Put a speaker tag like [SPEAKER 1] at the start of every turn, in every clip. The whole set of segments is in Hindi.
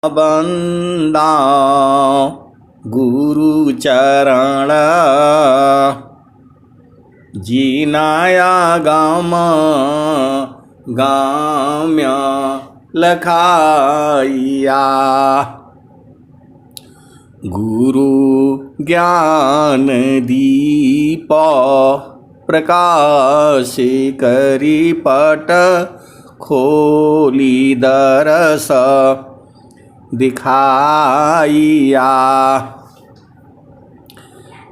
[SPEAKER 1] बंदा गुरु चरण जीनाया गाम गाम्य लखाइया। गुरु ज्ञान दीप प्रकाश करी पट खोली दरस दिखाइया।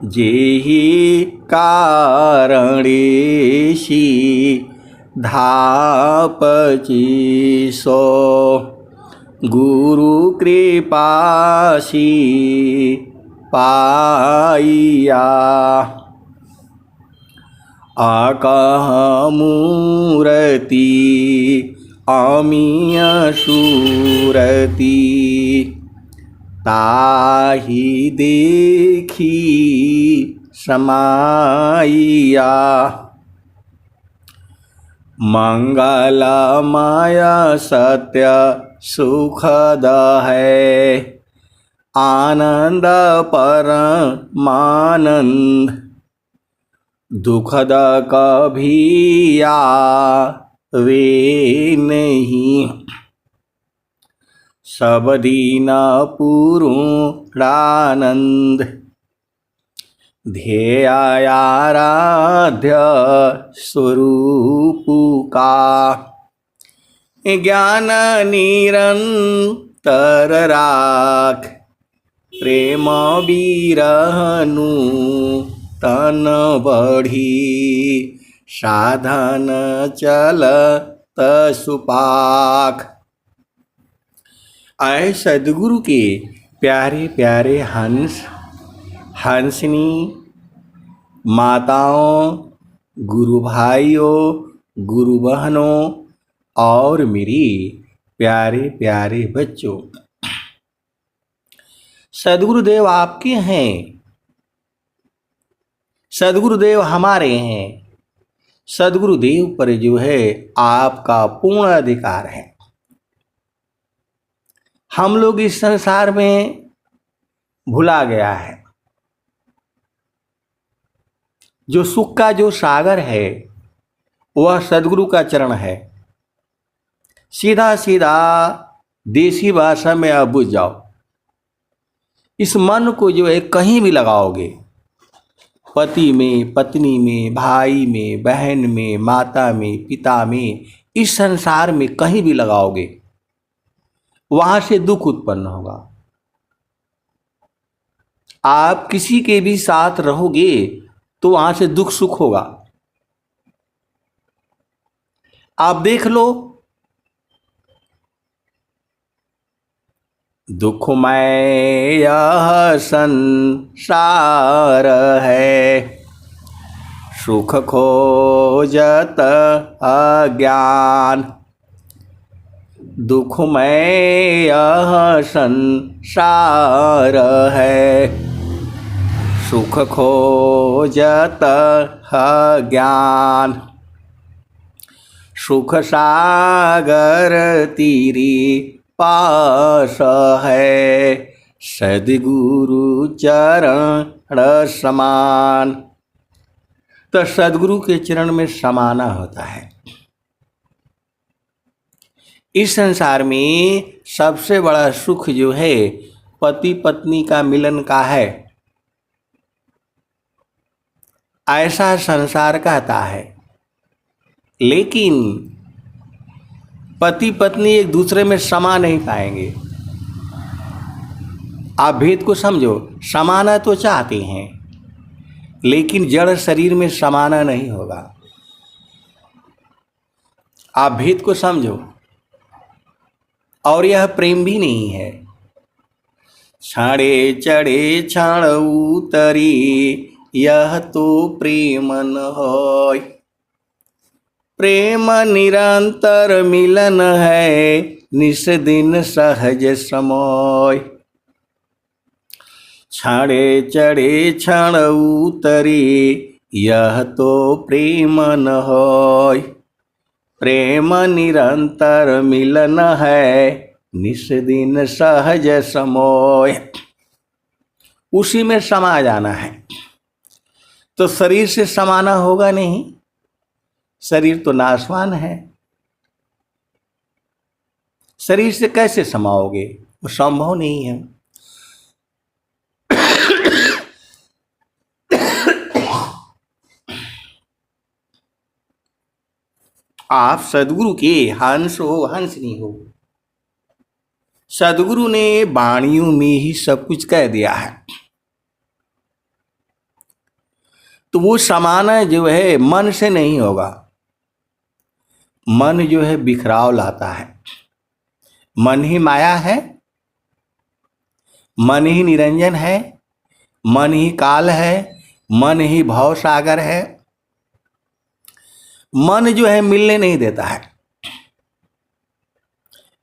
[SPEAKER 1] जेहि कारणेशी धापची सो गुरु कृपासी पाइया। आकह मूरति अमीय सूरति ताहि देखी समाइया। मंगलमय सत्य सुखद है आनंद परमानंद दुखद कभी आवे नहीं। सब दीन पूर्णानंद ध्येय आराध्य स्वरूप का ज्ञान निरंतर राख प्रेम बिरहनु तन बढ़ी साधन चलत सुपाख। आए सदगुरु के प्यारे प्यारे हंस हंसनी माताओं गुरु भाइयों गुरु बहनों और मेरी प्यारे प्यारे बच्चों, सदगुरुदेव आपके हैं, सदगुरुदेव हमारे हैं। सदगुरुदेव पर जो है आपका पूर्ण अधिकार है। हम लोग इस संसार में भुला गया है। जो सुख का जो सागर है वह सदगुरु का चरण है। सीधा सीधा देसी भाषा में आप बुझ जाओ, इस मन को जो है कहीं भी लगाओगे, पति में, पत्नी में, भाई में, बहन में, माता में, पिता में, इस संसार में कहीं भी लगाओगे, वहां से दुख उत्पन्न होगा। आप किसी के भी साथ रहोगे तो वहां से दुख सुख होगा। आप देख लो, दुखमय यह संसार है सुख खोजत अज्ञान। दुखमय यह संसार है सुख खोजत ज्ञान। सुख सागर तीरी पास है सद्गुरु चरण समान। तो सद्गुरु के चरण में समाना होता है। इस संसार में सबसे बड़ा सुख जो है पति पत्नी का मिलन का है, ऐसा संसार कहता है। लेकिन पति पत्नी एक दूसरे में समा नहीं पाएंगे। आप भेद को समझो, समाना तो चाहते हैं लेकिन जड़ शरीर में समाना नहीं होगा। आप भेद को समझो, और यह प्रेम भी नहीं है। छाड़े चढ़े क्षण उतरी यह तो प्रेम न होय। प्रेम निरंतर मिलन है निस दिन सहज समय। छाड़े चढ़े क्षण उतरी यह तो प्रेम न होय। प्रेम निरंतर मिलन है निस दिन सहज समोय, उसी में समा जाना है। तो शरीर से समाना होगा नहीं, शरीर तो नाशवान है, शरीर से कैसे समाओगे, वो संभव नहीं है। आप सदगुरु के हंस हो, हंस नहीं हो। सदगुरु ने वाणियों में ही सब कुछ कह दिया है। तो वो समाना जो है मन से नहीं होगा। मन जो है बिखराव लाता है, मन ही माया है, मन ही निरंजन है, मन ही काल है, मन ही भव सागर है। मन जो है मिलने नहीं देता है।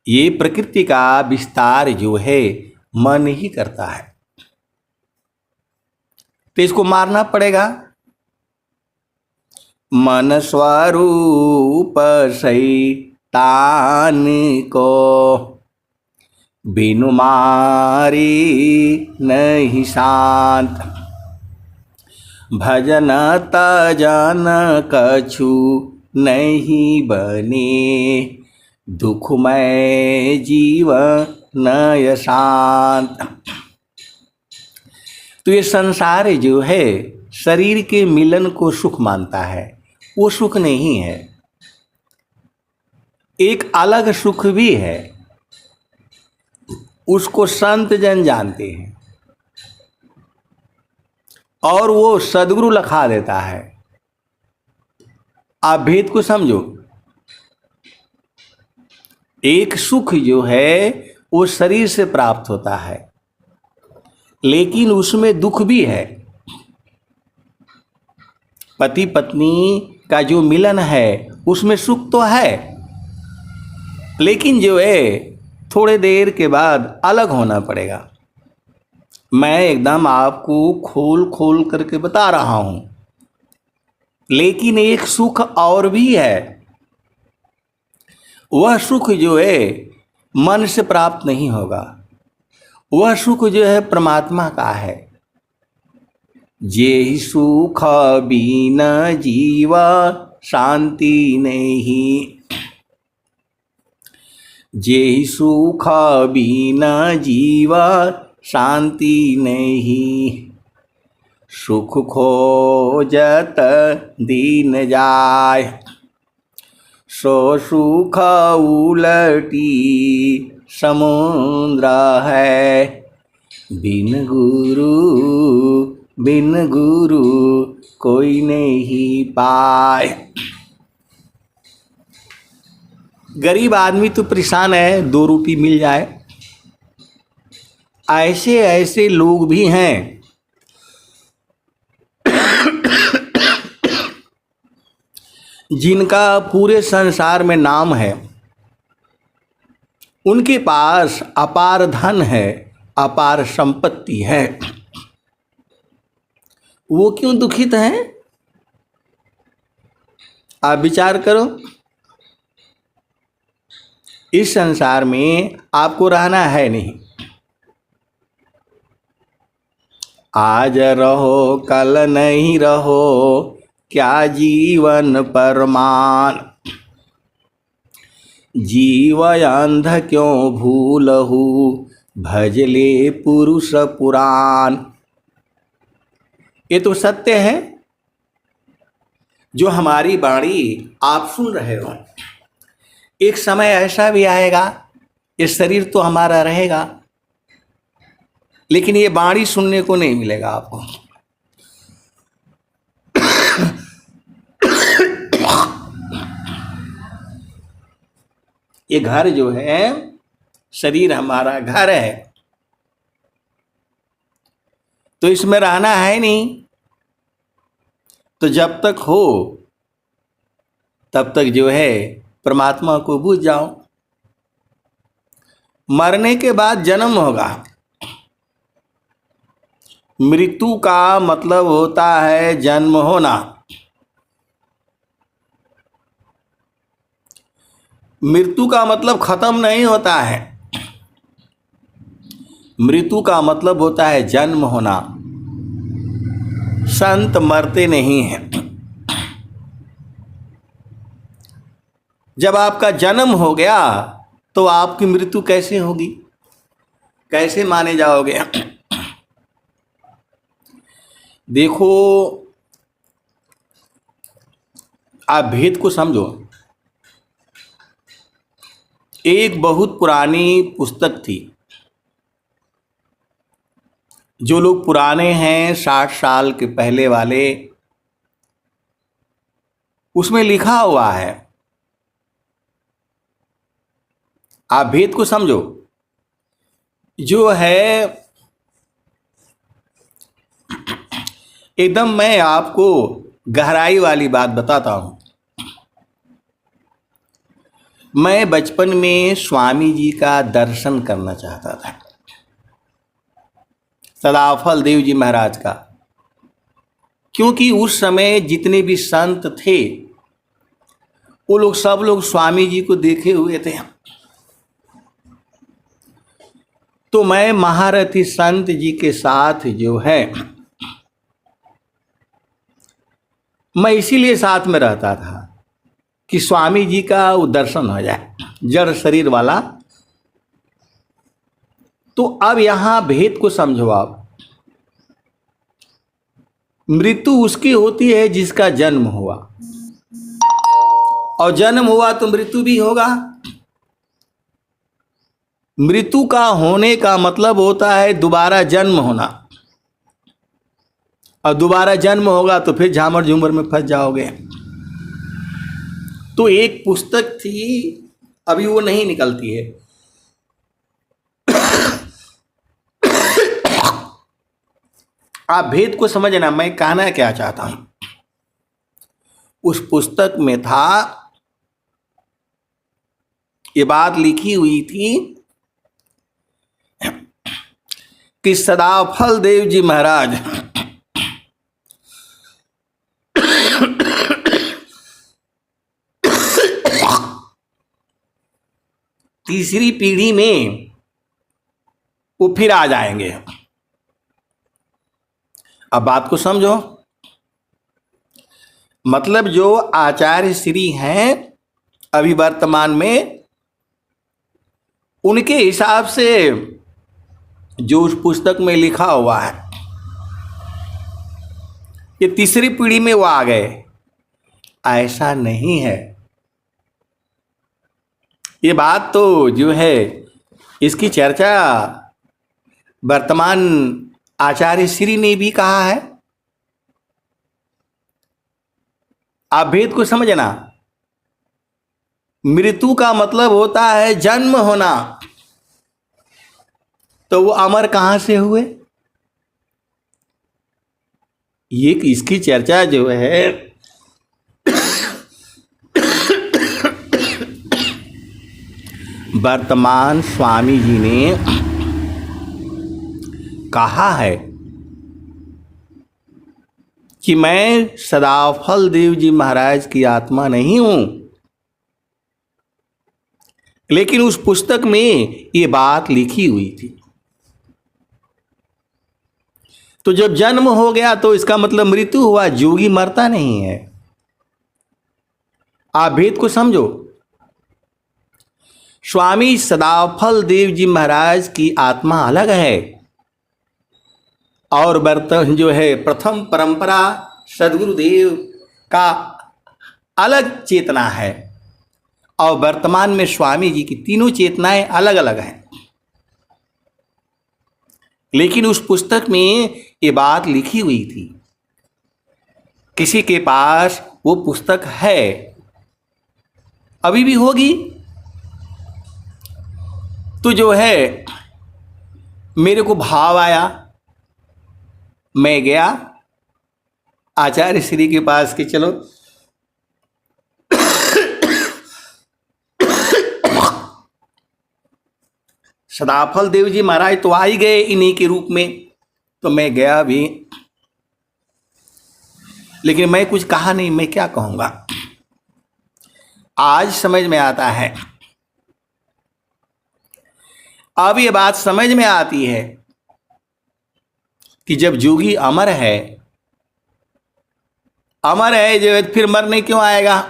[SPEAKER 1] ये प्रकृति का विस्तार जो है मन ही करता है। तो इसको मारना पड़ेगा। मन स्वरूप शैतान को बिनु मारी नहीं शांत, भजन तजन कछु नहीं बने, दुखमय जीवन नय शांत। तो ये संसार जो है शरीर के मिलन को सुख मानता है, वो सुख नहीं है। एक अलग सुख भी है, उसको संत जन जानते हैं और वो सदगुरु लखा देता है। आप भेद को समझो। एक सुख जो है वो शरीर से प्राप्त होता है, लेकिन उसमें दुख भी है। पति पत्नी का जो मिलन है उसमें सुख तो है, लेकिन जो है थोड़े देर के बाद अलग होना पड़ेगा। मैं एकदम आपको खोल खोल करके बता रहा हूं, लेकिन एक सुख और भी है। वह सुख जो है मन से प्राप्त नहीं होगा, वह सुख जो है परमात्मा का है। जे सुख बिन जीवा शांति नहीं, जे सुख बिन जीवा शांति नहीं, सुख खोजत दीन जाय, सो सुख उलटी समुद्र है, बिन गुरु कोई नहीं पाए। गरीब आदमी तो परेशान है, 2 रोटी मिल जाए। ऐसे ऐसे लोग भी हैं जिनका पूरे संसार में नाम है, उनके पास अपार धन है, अपार संपत्ति है, वो क्यों दुखित हैं? आप विचार करो। इस संसार में आपको रहना है नहीं। आज रहो कल नहीं रहो, क्या जीवन परमान, जीव अंध क्यों भूलहु, भजले पुरुष पुराण। ये तो सत्य है जो हमारी वाणी आप सुन रहे हो। एक समय ऐसा भी आएगा, ये शरीर तो हमारा रहेगा, लेकिन ये वाणी सुनने को नहीं मिलेगा आपको। ये घर जो है, शरीर हमारा घर है, तो इसमें रहना है नहीं। तो जब तक हो तब तक जो है परमात्मा को भूल जाओ। मरने के बाद जन्म होगा। मृत्यु का मतलब होता है जन्म होना। मृत्यु का मतलब खत्म नहीं होता है। मृत्यु का मतलब होता है जन्म होना। संत मरते नहीं हैं। जब आपका जन्म हो गया तो आपकी मृत्यु कैसे होगी, कैसे माने जाओगे? देखो, आप भेद को समझो। एक बहुत पुरानी पुस्तक थी। जो लोग पुराने हैं 60 साल के पहले वाले, उसमें लिखा हुआ है, आप भेद को समझो। जो है एकदम, मैं आपको गहराई वाली बात बताता हूं। मैं बचपन में स्वामी जी का दर्शन करना चाहता था, सदाफल देव जी महाराज का, क्योंकि उस समय जितने भी संत थे वो लोग सब लोग स्वामी जी को देखे हुए थे। तो मैं महारथी संत जी के साथ जो है, मैं इसीलिए साथ में रहता था कि स्वामी जी का वो दर्शन हो जाए, जड़ शरीर वाला। तो अब यहां भेद को समझो आप। मृत्यु उसकी होती है जिसका जन्म हुआ, और जन्म हुआ तो मृत्यु भी होगा। मृत्यु का होने का मतलब होता है दोबारा जन्म होना, और दोबारा जन्म होगा तो फिर झामर झूमर में फंस जाओगे। तो एक पुस्तक थी, अभी वो नहीं निकलती है। आप भेद को समझना, मैं कहना क्या चाहता हूं। उस पुस्तक में था, ये बात लिखी हुई थी कि सदाफल देव जी महाराज तीसरी पीढ़ी में वो फिर आ जाएंगे। अब बात को समझो। मतलब जो आचार्य श्री हैं अभी वर्तमान में, उनके हिसाब से जो उस पुस्तक में लिखा हुआ है, ये तीसरी पीढ़ी में वो आ गए। ऐसा नहीं है। ये बात तो जो है, इसकी चर्चा वर्तमान आचार्य श्री ने भी कहा है। आप भेद को समझना। मृत्यु का मतलब होता है जन्म होना, तो वो अमर कहां से हुए? ये इसकी चर्चा जो है वर्तमान स्वामी जी ने कहा है कि मैं सदाफल देव जी महाराज की आत्मा नहीं हूं, लेकिन उस पुस्तक में ये बात लिखी हुई थी। तो जब जन्म हो गया तो इसका मतलब मृत्यु हुआ। जोगी मरता नहीं है। आप भेद को समझो। स्वामी सदाफल देव जी महाराज की आत्मा अलग है, और वर्तमान जो है प्रथम परंपरा सदगुरुदेव का अलग चेतना है, और वर्तमान में स्वामी जी की तीनों चेतनाएं अलग अलग हैं। लेकिन उस पुस्तक में ये बात लिखी हुई थी। किसी के पास वो पुस्तक है, अभी भी होगी, तो जो है मेरे को भाव आया, मैं गया आचार्य श्री के पास कि चलो सदाफल देव जी महाराज तो आ ही गए इन्हीं के रूप में, तो मैं गया भी, लेकिन मैं कुछ कहा नहीं। मैं क्या कहूंगा? आज समझ में आता है। अब ये बात समझ में आती है कि जब जोगी अमर है जो फिर मरने क्यों आएगा,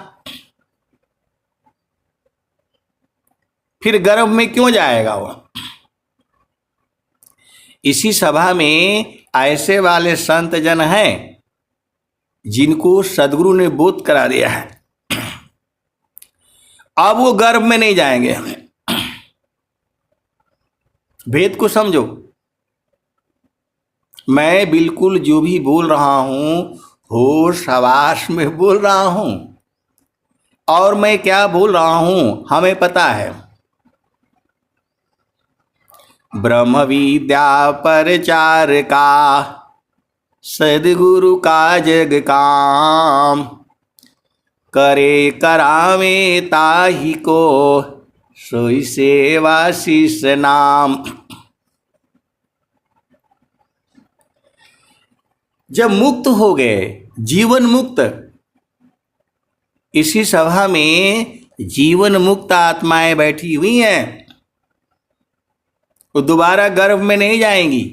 [SPEAKER 1] फिर गर्भ में क्यों जाएगा वो। इसी सभा में ऐसे वाले संत जन हैं जिनको सदगुरु ने बोध करा दिया है, अब वो गर्भ में नहीं जाएंगे। भेद को समझो। मैं बिल्कुल जो भी बोल रहा हूं होश हवास में बोल रहा हूं, और मैं क्या बोल रहा हूं हमें पता है। ब्रह्म विद्या परचार का सदगुरु का जग काम, करे करावे ताही को सोई सेवा शीस नाम। जब मुक्त हो गए, जीवन मुक्त, इसी सभा में जीवन मुक्त आत्माएं बैठी हुई हैं, वो दोबारा गर्भ में नहीं जाएंगी।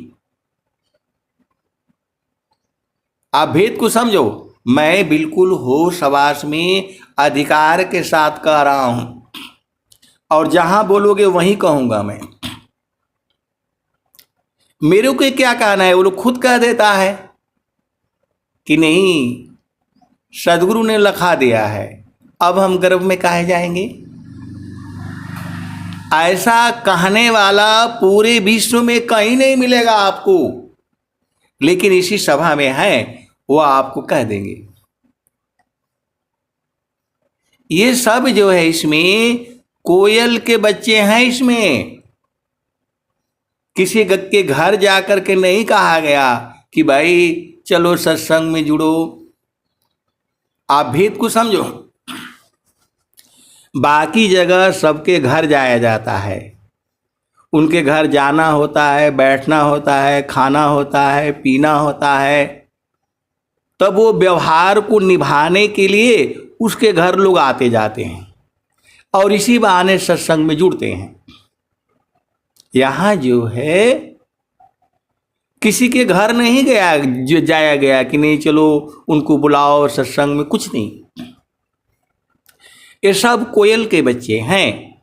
[SPEAKER 1] आप भेद को समझो। मैं बिल्कुल होश हवास में अधिकार के साथ कह रहा हूं, और जहां बोलोगे वहीं कहूंगा मैं। मेरे को क्या कहना है, वो लोग खुद कह देता है कि नहीं सदगुरु ने लिखा दिया है, अब हम गर्भ में काहे जाएंगे। ऐसा कहने वाला पूरे विश्व में कहीं नहीं मिलेगा आपको, लेकिन इसी सभा में है, वो आपको कह देंगे। ये सब जो है इसमें कोयल के बच्चे हैं। इसमें किसी के घर जाकर के नहीं कहा गया कि भाई चलो सत्संग में जुड़ो। आप भेद को समझो। बाकी जगह सबके घर जाया जाता है, उनके घर जाना होता है, बैठना होता है, खाना होता है, पीना होता है, तब वो व्यवहार को निभाने के लिए उसके घर लोग आते जाते हैं और इसी बहाने सत्संग में जुड़ते हैं। यहाँ जो है किसी के घर नहीं गया जो जाया गया कि नहीं चलो उनको बुलाओ सत्संग में, कुछ नहीं। ये सब कोयल के बच्चे हैं,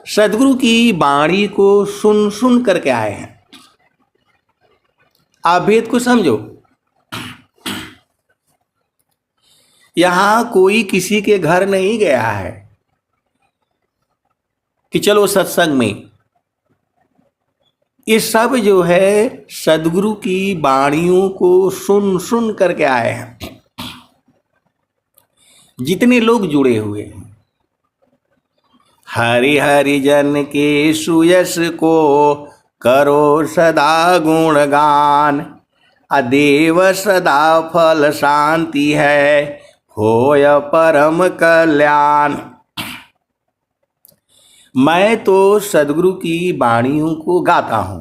[SPEAKER 1] सदगुरु की वाणी को सुन सुन करके आए हैं। आप भेद को समझो। यहां कोई किसी के घर नहीं गया है कि चलो सत्संग में। ये सब जो है सदगुरु की वाणियों को सुन सुन करके आए हैं। जितने लोग जुड़े हुए हैं, हरि हरि जन के सुयस को करो सदा गुणगान, अदेव सदा फल शांति है, होय परम कल्याण। मैं तो सदगुरु की वाणियों को गाता हूं,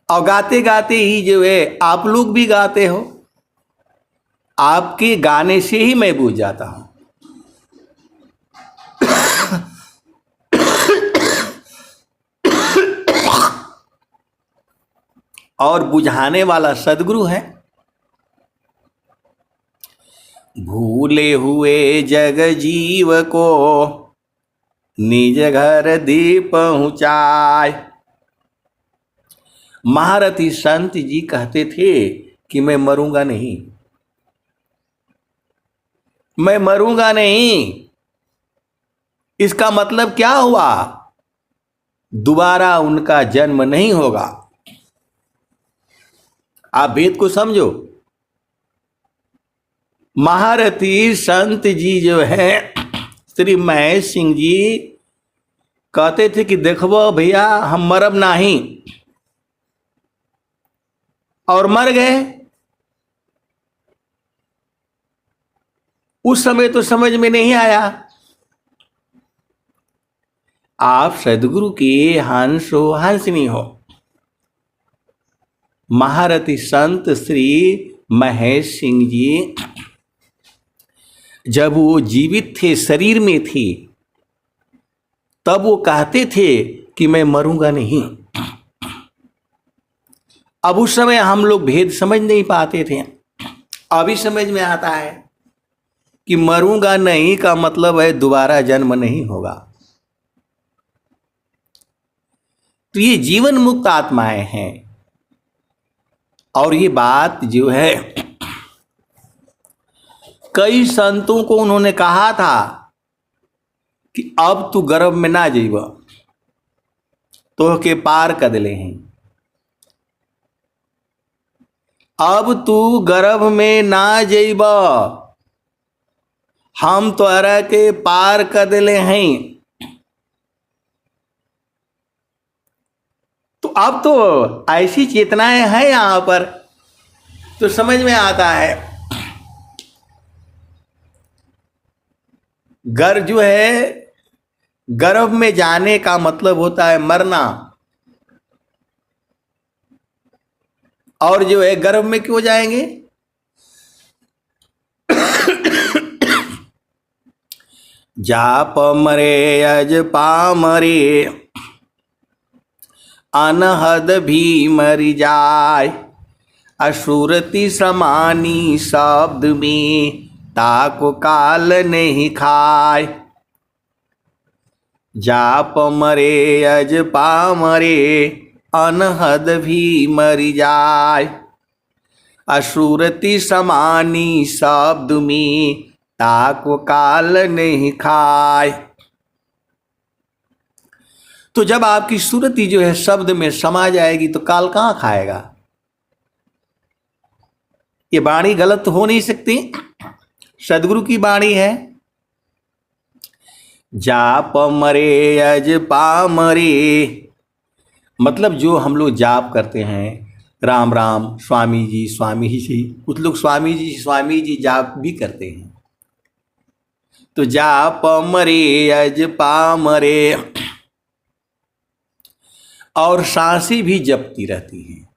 [SPEAKER 1] और गाते गाते ही जो है आप लोग भी गाते हो। आपके गाने से ही मैं बुझ जाता हूं। और बुझाने वाला सदगुरु है। भूले हुए जग जीव को निज घर दे पहुंचाए। महारथी संत जी कहते थे कि मैं मरूंगा नहीं, मैं मरूंगा नहीं। इसका मतलब क्या हुआ? दोबारा उनका जन्म नहीं होगा। आप भेद को समझो। महारथी संत जी जो है श्री महेश सिंह जी कहते थे कि देखो भैया हम मरब नहीं, और मर गए। उस समय तो समझ में नहीं आया। आप सदगुरु के हंस हो, हंसनी हो। महारथी संत श्री महेश सिंह जी जब वो जीवित थे, शरीर में थे, तब वो कहते थे कि मैं मरूंगा नहीं। अब उस समय हम लोग भेद समझ नहीं पाते थे, अभी समझ में आता है कि मरूंगा नहीं का मतलब है दोबारा जन्म नहीं होगा। तो ये जीवन मुक्त आत्माएं हैं। और ये बात जो है कई संतों को उन्होंने कहा था कि अब तू गर्भ में ना जीव, तो के पार कदले हैं। अब तू गर्भ में ना जइब, हम तोहरा के पार कदले हैं। तो अब तो ऐसी चेतनाएं हैं यहां पर, तो समझ में आता है गर्भ जो है, गर्भ में जाने का मतलब होता है मरना। और जो है गर्भ में क्यों जाएंगे? जाप मरे अज पामरे, अनहद भी मरी जाय, असुरति समानी शब्द में ताको काल नहीं खाय। जाप मरे अज पामरे, अनहद भी मरी जाय, असुरति समानी शब्द में ताको काल नहीं खाय। तो जब आपकी सुरति जो है शब्द में समा जाएगी तो काल कहां खाएगा? ये वाणी गलत हो नहीं सकती, सदगुरु की वाणी है। जाप मरे अज पामरे, मतलब जो हम लोग जाप करते हैं, राम राम स्वामी जी, कुछ लोग स्वामी जी जाप भी करते हैं। तो जाप मरे अज पामरे, और सांसें भी जपती रहती हैं।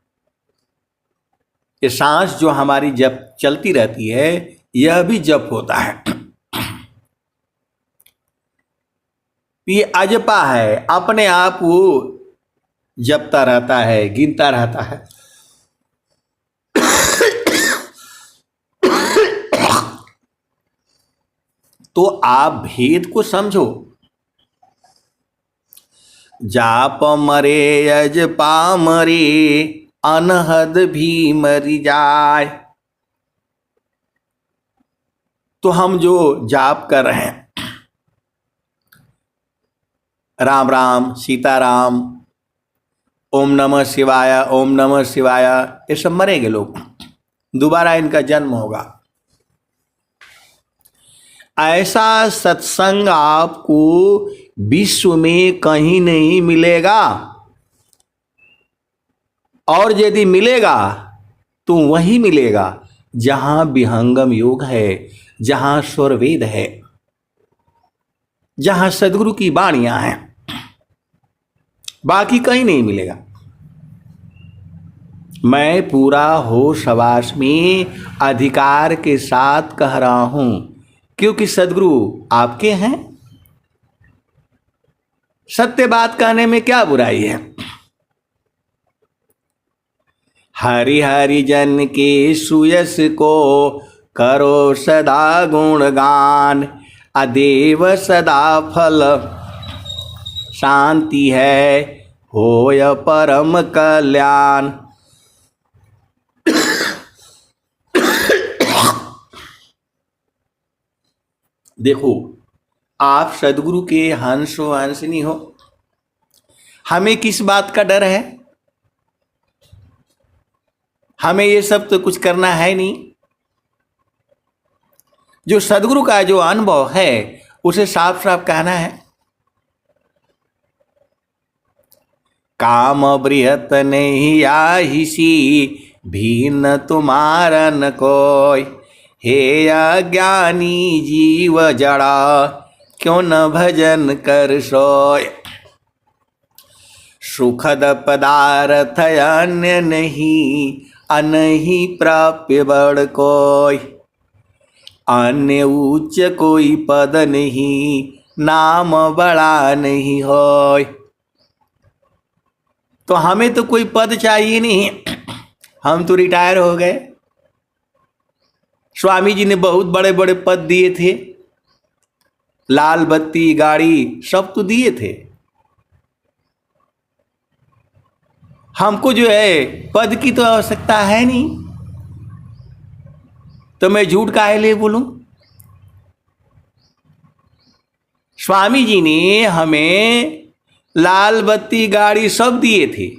[SPEAKER 1] ये सांस जो हमारी जप चलती रहती है, यह भी जप होता है। ये अजपा है, अपने आप वो जपता रहता है, गिनता रहता है। तो आप भेद को समझो। जाप मरे अज पामरे, अनहद भी मरी जाय। तो हम जो जाप कर रहे हैं, राम राम सीताराम, ओम नमः शिवाय, ओम नमः शिवाय, ये सब मरेंगे लोग, दोबारा इनका जन्म होगा। ऐसा सत्संग आपको विश्व में कहीं नहीं मिलेगा, और यदि मिलेगा तो वही मिलेगा जहां विहंगम योग है, जहां स्वरवेद है, जहां सदगुरु की वाणियां हैं, बाकी कहीं नहीं मिलेगा। मैं पूरा होश हवास में अधिकार के साथ कह रहा हूं, क्योंकि सदगुरु आपके हैं। सत्य बात कहने में क्या बुराई है? हरि हरि जन के सुयस को करो सदा गुणगान, अदेव सदा फल शांति है होय परम कल्याण। देखो, आप सदगुरु के हंस हो हंसनी हो, हमें किस बात का डर है? हमें ये सब तो कुछ करना है नहीं। जो सदगुरु का जो अनुभव है उसे साफ साफ कहना है। काम बृहत नहीं आहिसी, भीन तुम्हारा न कोई, हे अज्ञानी जीव जड़ा, क्यों न भजन कर सोय। सुखद पदार्थ अन्य नहीं, अनहि प्राप्य बड़ कोई, अन्य उच्च कोई पद नहीं, नाम बड़ा नहीं होय। तो हमें तो कोई पद चाहिए नहीं, हम तो रिटायर हो गए। स्वामी जी ने बहुत बड़े बड़े पद दिए थे, लाल बत्ती, गाड़ी, सब तो दिए थे। हमको जो है पद की तो आवश्यकता है नहीं, तो मैं झूठ काहे लिए बोलूं। स्वामी जी ने हमें लाल बत्ती, गाड़ी सब दिए थे,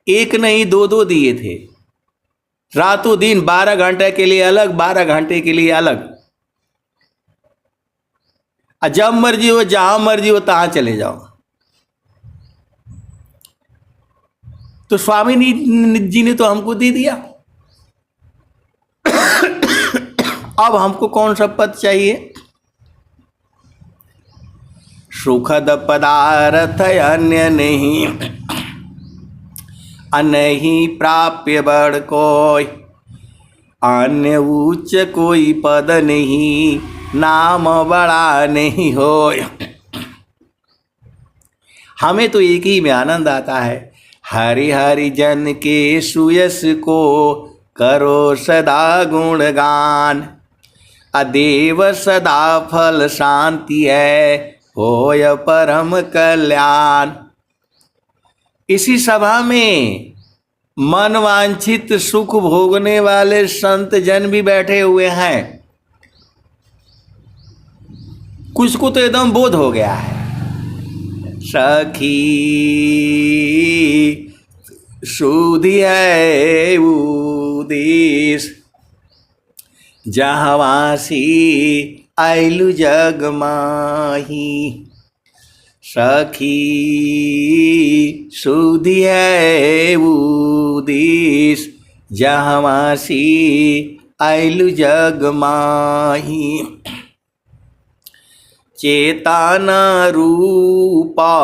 [SPEAKER 1] एक नहीं दो दो दिए थे, रातों दिन 12 घंटे के लिए अलग, 12 घंटे के लिए अलग। जब मर्जी हो, जहां मर्जी हो, तहां चले जाओ। तो स्वामी जी ने तो हमको दे दिया। अब हमको कौन सा पद चाहिए। सुखद पदार्थ अन्य नहीं, अनहीं प्राप्य बड़ कोई, अन्य उच्च कोई पद नहीं, नाम बड़ा नहीं होय। हमें तो एक ही में आनंद आता है, हरि हरि जन के सुयस को करो सदा गुणगान, अदेव सदा फल शांति है, होय परम कल्याण। इसी सभा में मन वांछित सुख भोगने वाले संत जन भी बैठे हुए हैं। कुछ को तो एकदम बोध हो गया है। सखी सुधि है उदेश, जहवासी आइलु जग माही। सखी सुधि है उदेश, जहवासी आइलु जग माही। चेतन रूपा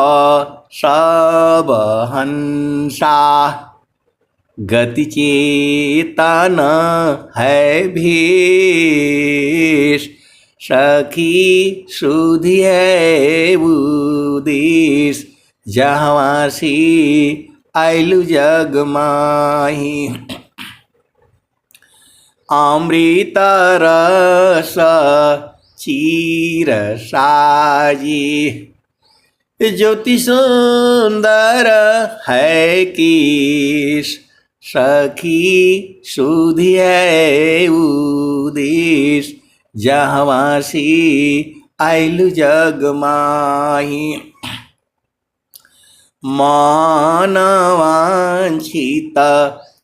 [SPEAKER 1] सब हंसा, गति चेतन है भेष। सखी सुधि है उदेश, जहवासी आइलु जग माही। अमृत रस चीर साजी, ज्योति सुंदर है केश। सखी सुधि है उदेश, जहवासी आइलु जग माही। मानवांछित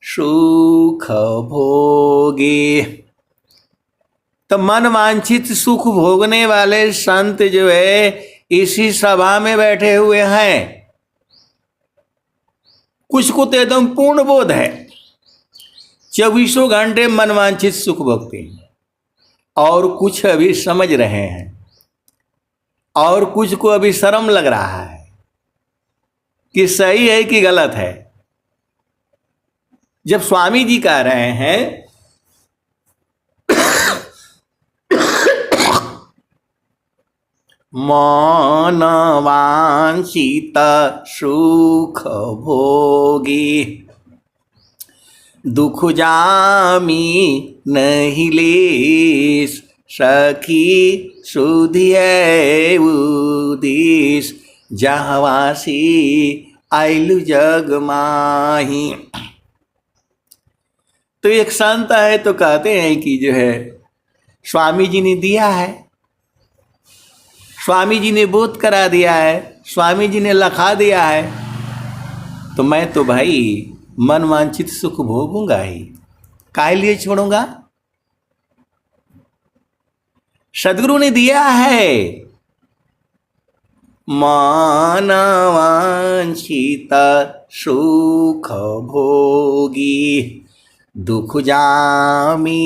[SPEAKER 1] सुख भोगे, तो मन वांछित सुख भोगने वाले संत जो है इसी सभा में बैठे हुए हैं। कुछ को तो एकदम पूर्ण बोध है, 24 घंटे मन वांछित सुख भोगते हैं, और कुछ अभी समझ रहे हैं, और कुछ को अभी शर्म लग रहा है कि सही है कि गलत है। जब स्वामी जी कह रहे हैं मानवांछित सुख भोगी, दुख जामी नहीं लेस। सखी सुधि है उदेश, जहवासी आइलु जग माही। तो एक संत है तो कहते हैं कि जो है स्वामी जी ने दिया है, स्वामी जी ने बोध करा दिया है, स्वामी जी ने लखा दिया है, तो मैं तो भाई मन वांछित सुख भोगूंगा ही, काहे लिए छोड़ूंगा। सदगुरु ने दिया है, मन वांछित सुख भोगी, दुख जामी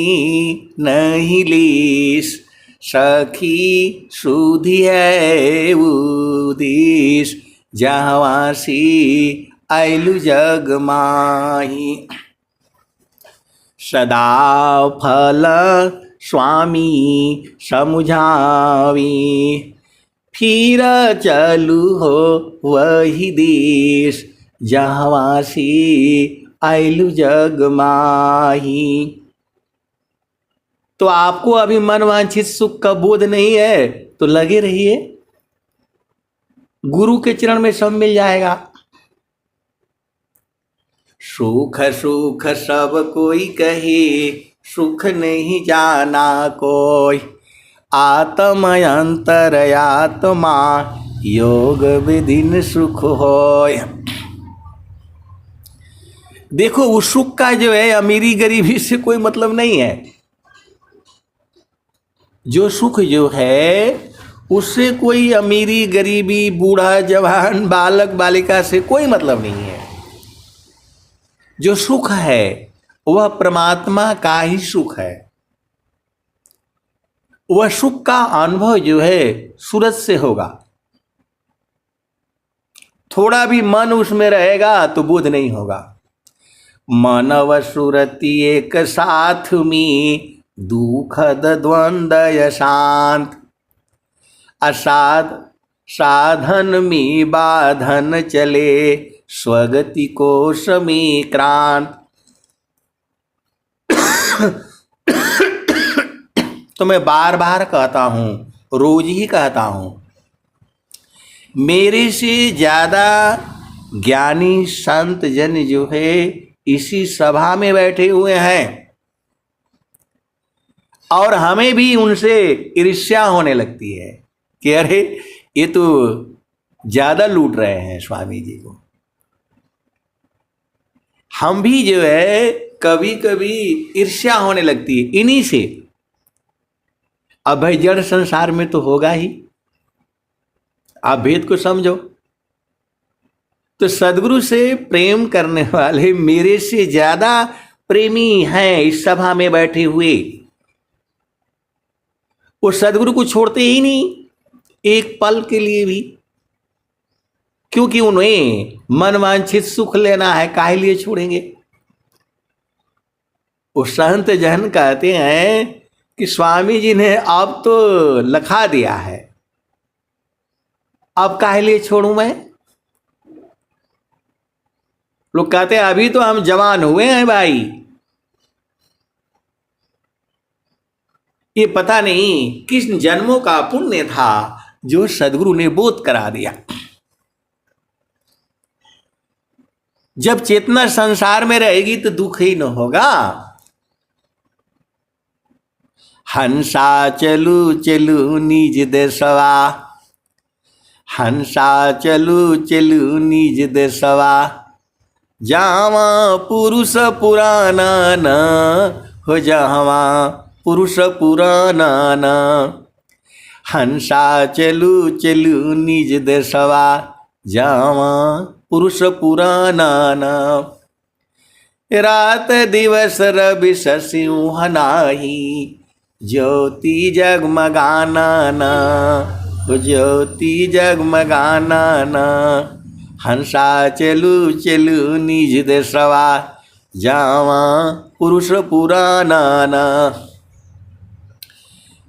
[SPEAKER 1] नहीं लेस। सखी सुधि है उदेश, जहवासी आइलु जग माही। सदा फल स्वामी समुझावी, फिर चलू हो वही देश। जहवासी आइलु जग माही। तो आपको अभी मनवांछित सुख का बोध नहीं है तो लगे रहिए, गुरु के चरण में सब मिल जाएगा। सुख सुख सब कोई कहे, सुख नहीं जाना कोई। आत्म अंतर आत्मा, योग विधिन सुख होय। देखो उस सुख का जो है अमीरी गरीबी से कोई मतलब नहीं है। जो सुख जो है उससे कोई अमीरी गरीबी, बूढ़ा जवान, बालक बालिका से कोई मतलब नहीं है। जो सुख है वह परमात्मा का ही सुख है। वह सुख का अनुभव जो है सूरज से होगा। थोड़ा भी मन उसमें रहेगा तो बोध नहीं होगा। मानव सुरति एक साथ में, दुखद द्वंद्व शांत। असाध साधन में बाधन चले, स्वगति को समीक्रांत। तो मैं बार बार कहता हूं, रोज ही कहता हूं, मेरे से ज्यादा ज्ञानी संत जन जो है इसी सभा में बैठे हुए हैं, और हमें भी उनसे ईर्ष्या होने लगती है कि अरे ये तो ज्यादा लूट रहे हैं स्वामी जी को। हम भी जो है कभी कभी ईर्ष्या होने लगती है इन्हीं से। अब भाई जड़ संसार में तो होगा ही, आप भेद को समझो। तो सदगुरु से प्रेम करने वाले मेरे से ज्यादा प्रेमी हैं इस सभा में बैठे हुए। वो सदगुरु को छोड़ते ही नहीं एक पल के लिए भी, क्योंकि उन्हें मनवांछित सुख लेना है, काहे लिए छोड़ेंगे। वो संत जन कहते हैं कि स्वामी जी ने अब तो लखा दिया है, अब काहे लिए छोड़ूं मैं। लोग कहते हैं अभी तो हम जवान हुए हैं भाई, ये पता नहीं किस जन्मों का पुण्य था जो सदगुरु ने बोध करा दिया। जब चेतना संसार में रहेगी तो दुख ही न होगा। हंसा चलू चलू निज देशवा, हंसा चलू चलू निज देशवा। जावा पुरुष पुराना न हो, जावा पुरुष पुराना न। हंसा चलू चलू निज देशवा, जावा पुरुष पुराना न। रात दिवस रवि शशि नाही, ज्योति जगमगाना न, ज्योति जगमगाना न। हंसा चलू चलू निज देशवा, जावा पुरुष पुराना न।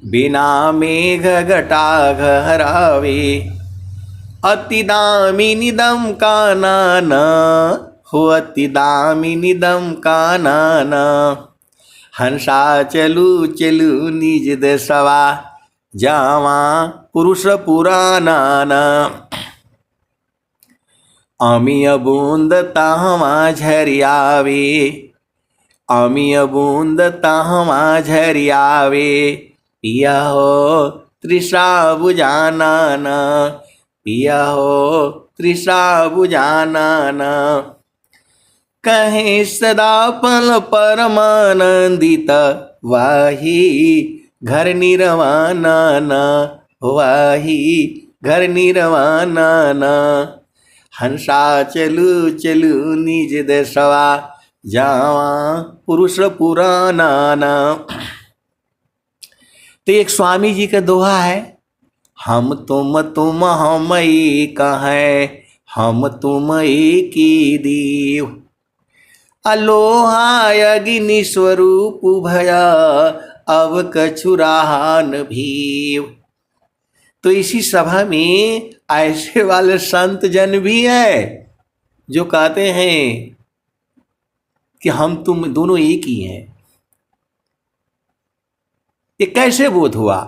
[SPEAKER 1] बिना मेघ घटा घहरावे, अति दामिनी दम का नाना हो, अति दामिनी दम का नाना। हंसा चलू चलू निज देशवा, जावा पुरुष पुराना न। अमिय बूंद ताहमा झरियावे, अमिय बूंद ताहमा झरियावे। पिया हो तृषा बुझाना न, पिया हो तृषा बुझाना न। कहे सदा पल परमानंदित, वाही घर निर्वाणा न, वाही घर निर्वाणा न। हंसा चलू चलू निज देशवा, जावा पुरुष पुराना न। तो एक स्वामी जी का दोहा है, हम तुम हम एक हैं, हम तुम एक ही देव। अलोहा अग्नि स्वरूप भया, अब कछुराहान भीव। तो इसी सभा में ऐसे वाले संत जन भी हैं जो कहते हैं कि हम तुम दोनों एक ही हैं, ये कैसे बोध हुआ?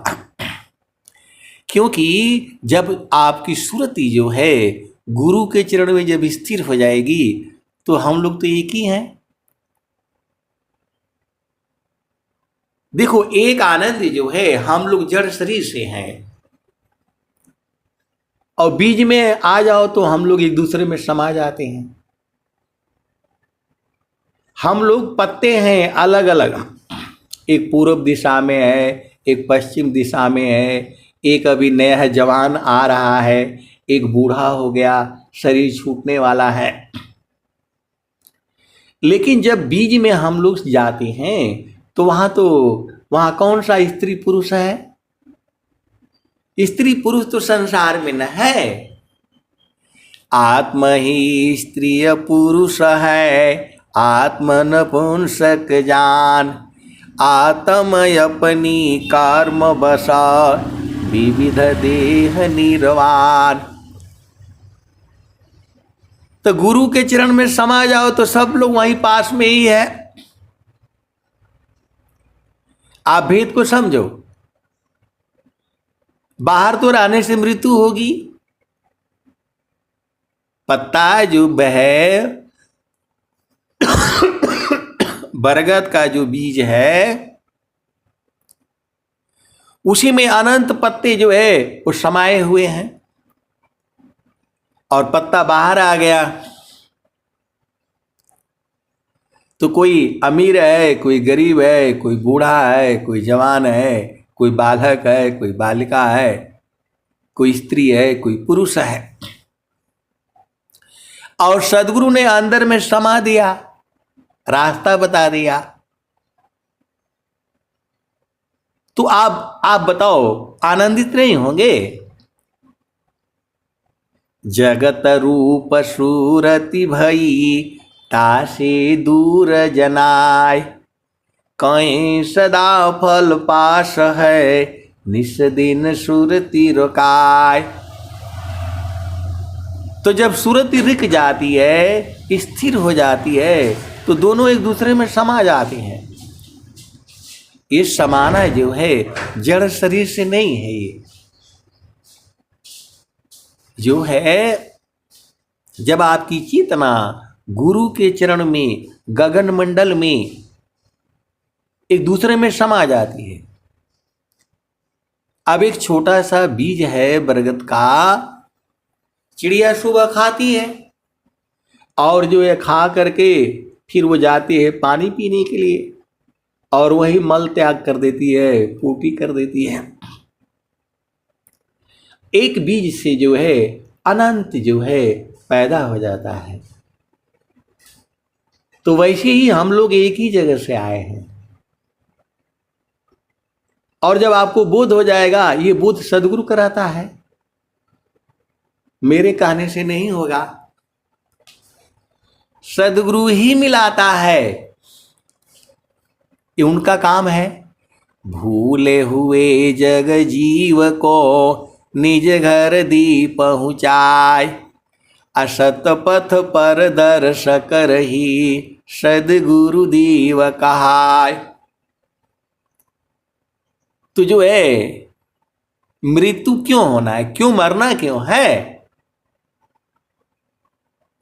[SPEAKER 1] क्योंकि जब आपकी सुरति जो है गुरु के चरण में जब स्थिर हो जाएगी तो हम लोग तो एक ही हैं। देखो, एक आनंद जो है, हम लोग जड़ शरीर से हैं और बीज में आ जाओ तो हम लोग एक दूसरे में समा जाते हैं। हम लोग पत्ते हैं अलग अलग, एक पूर्व दिशा में है, एक पश्चिम दिशा में है, एक अभी नया है, जवान आ रहा है, एक बूढ़ा हो गया, शरीर छूटने वाला है। लेकिन जब बीज में हम लोग जाते हैं तो वहां कौन सा स्त्री पुरुष है? स्त्री पुरुष तो संसार में न है। आत्म ही स्त्री पुरुष है, आत्म नपुंसक जान, आत्म अपनी कर्म बसा, विविध देह निर्वाण। तो गुरु के चरण में समा जाओ तो सब लोग वहीं पास में ही है। आप भेद को समझो, बाहर तो रहने से मृत्यु होगी। पत्ता जो बहे, बरगद का जो बीज है, उसी में अनंत पत्ते जो है वो समाये हुए हैं और पत्ता बाहर आ गया तो कोई अमीर है, कोई गरीब है, कोई बूढ़ा है, कोई जवान है, कोई बालक है, कोई बालिका है, कोई स्त्री है, कोई पुरुष है। और सदगुरु ने अंदर में समा दिया, रास्ता बता दिया। तो आप बताओ, आनंदित नहीं होंगे? जगत रूप सूरति भई, तासे दूर जनाय, कहीं सदा फल पास है, निस दिन सुरति रुकाय। तो जब सुरति रुक जाती है, स्थिर हो जाती है, तो दोनों एक दूसरे में समा जाते हैं। ये समाना जो है जड़ शरीर से नहीं है, ये जो है जब आपकी चेतना गुरु के चरण में, गगन मंडल में एक दूसरे में समा जाती है। अब एक छोटा सा बीज है बरगद का, चिड़िया सुबह खाती है और जो है खा करके फिर वो जाती है पानी पीने के लिए और वही मल त्याग कर देती है, पोटी कर देती है। एक बीज से जो है अनंत जो है पैदा हो जाता है। तो वैसे ही हम लोग एक ही जगह से आए हैं और जब आपको बोध हो जाएगा, ये बोध सदगुरु कराता है, मेरे कहने से नहीं होगा, सदगुरु ही मिलाता है, ये उनका काम है। भूले हुए जग जीव को निज घर दी पहुँचाय, असत पथ पर दर्शक रही, सदगुरु दीव कहाय। तो जो है मृत्यु क्यों होना है, क्यों मरना क्यों है?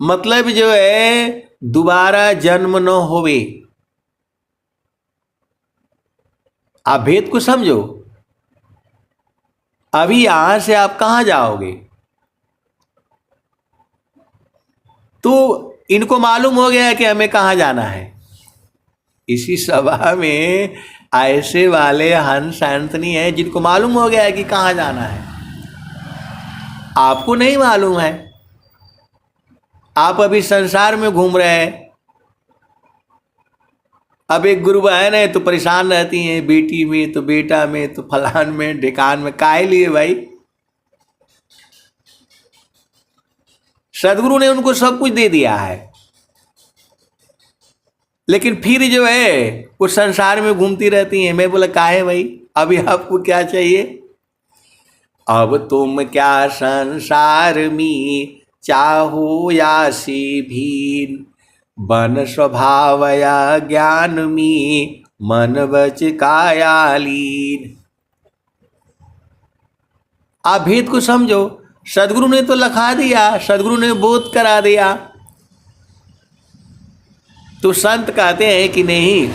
[SPEAKER 1] मतलब जो है दोबारा जन्म न होवे। आप भेद को समझो। अभी यहां से आप कहां जाओगे? तो इनको मालूम हो गया है कि हमें कहां जाना है। इसी सभा में ऐसे वाले हंस हंसनी है जिनको मालूम हो गया है कि कहां जाना है। आपको नहीं मालूम है, आप अभी संसार में घूम रहे हैं। अब एक गुरु बहन है तो परेशान रहती हैं, बेटी में तो बेटा में तो फलान में ढिकान में। काहे लिए भाई? सदगुरु ने उनको सब कुछ दे दिया है, लेकिन फिर जो है वो संसार में घूमती रहती हैं। मैं बोला काहे भाई, अभी आपको क्या चाहिए? अब तुम क्या संसार में चाहो यासी भीन, बन स्वभावया ज्ञान में मन वच कायालीन। आप भेद को समझो। सदगुरु ने तो लिखा दिया, सदगुरु ने बोध करा दिया, तो संत कहते हैं कि नहीं,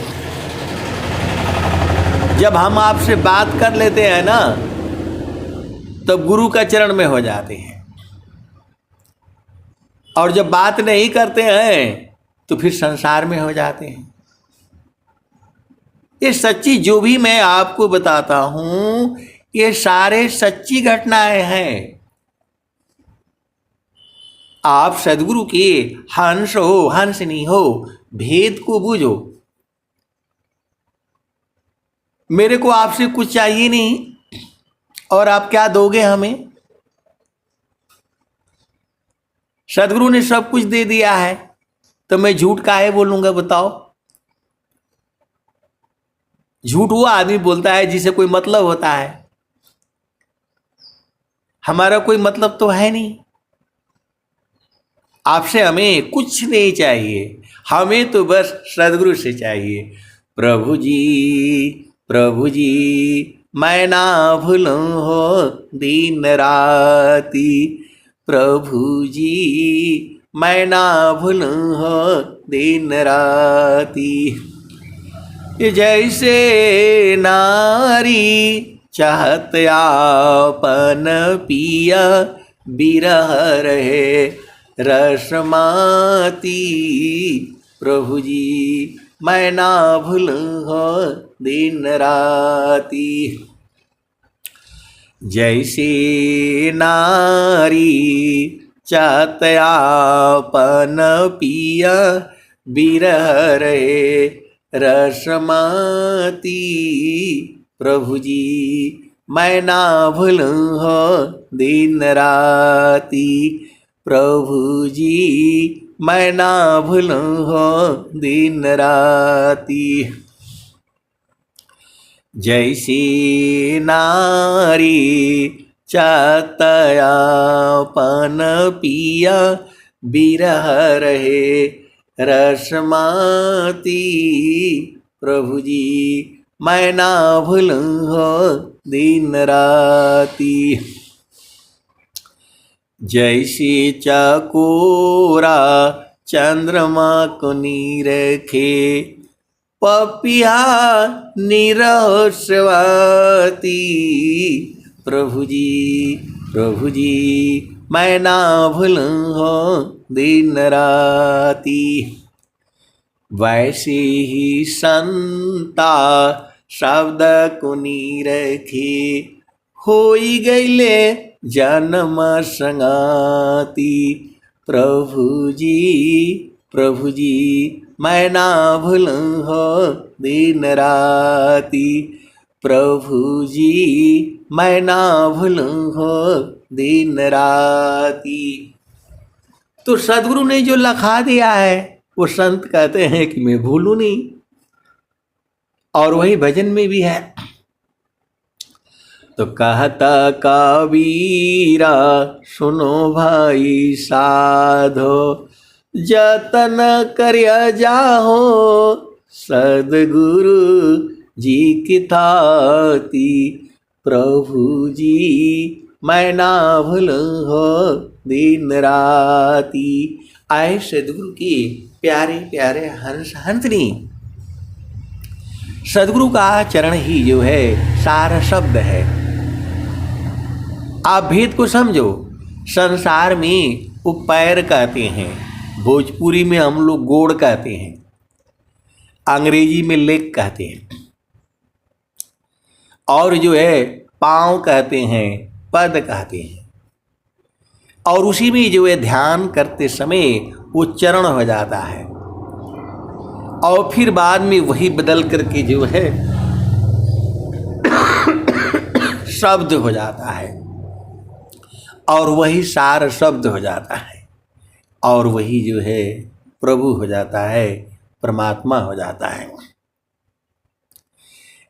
[SPEAKER 1] जब हम आपसे बात कर लेते हैं ना, तब गुरु का चरण में हो जाते हैं, और जब बात नहीं करते हैं तो फिर संसार में हो जाते हैं। ये सच्ची जो भी मैं आपको बताता हूं, ये सारे सच्ची घटनाएं हैं। आप सदगुरु के हंस हो, हंसनी हो, भेद को बूझो। मेरे को आपसे कुछ चाहिए नहीं, और आप क्या दोगे हमें? सदगुरु ने सब कुछ दे दिया है, तो मैं झूठ काहे बोलूंगा बताओ? झूठ वो आदमी बोलता है जिसे कोई मतलब होता है। हमारा कोई मतलब तो है नहीं। आपसे हमें कुछ नहीं चाहिए, हमें तो बस सदगुरु से चाहिए। प्रभु जी मैं ना भूलूं हो दिन राती, प्रभु जी मैं ना भूलूं हो दिन राती। जैसे नारी चाहत आपन पिया, बिरह रहे रसमाती, प्रभु जी मैं ना भूलूं हो दिन राती। जैसे नारी चाहत आपन पिया, बिरह रहे रसमाती, प्रभु जी मैं ना भूलूं हो दिन राती, प्रभु जी मैं ना भूलूं हो दिन राती। जैसी नारी चाहत आपन पिया, बिरह रहे रसमाती, प्रभु जी मैं ना भूलूं हो दिन राती। जैसी चकोरा चंद्रमा को नीरखे, पपिया निरह स्वाति, प्रभु जी मैं ना भूलूं हो दिन राती। वैसे ही संता शब्द को नीरखे, होई गईले जन्म संगाती, प्रभु जी मैं ना भूलूं हो दिन राती, प्रभु जी मैं ना भूलूं हो दिन राती। तो सदगुरु ने जो लिखा दिया है वो संत कहते हैं कि मैं भूलूं नहीं। और वही भजन में भी है, तो कहता कबीरा सुनो भाई साधो, जतन करिया जाहो सदगुरु जी की थाती, प्रभु जी मैं ना भूलूं हो दिन राती। आए सदगुरु की प्यारे प्यारे हंस हंसनी। सदगुरु का चरण ही जो है सारा शब्द है। आप भेद को समझो। संसार में वो पैर कहते हैं, भोजपुरी में हम लोग गोड़ कहते हैं, अंग्रेजी में लेग कहते हैं, और जो है पाँव कहते हैं, पद कहते हैं। और उसी में जो है ध्यान करते समय वो चरण हो जाता है, और फिर बाद में वही बदल करके जो है शब्द हो जाता है, और वही सार शब्द हो जाता है, और वही जो है प्रभु हो जाता है, परमात्मा हो जाता है।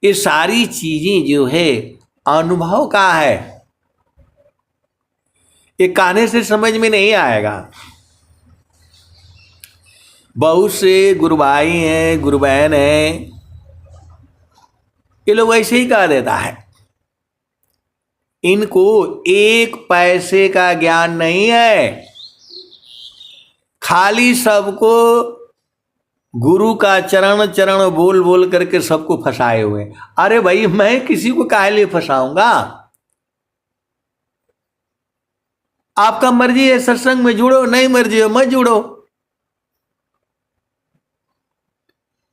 [SPEAKER 1] ये सारी चीजें जो है अनुभव का है। ये कहने से समझ में नहीं आएगा। बहुत से गुरु भाई हैं, गुरु बहन हैं, ये लोग ऐसे ही कह देता है। इनको एक पैसे का ज्ञान नहीं है, खाली सबको गुरु का चरण चरण बोल बोल करके सबको फंसाए हुए। अरे भाई, मैं किसी को काहे लिए फंसाऊंगा? आपका मर्जी है, सत्संग में जुड़ो, नहीं मर्जी हो मत जुड़ो।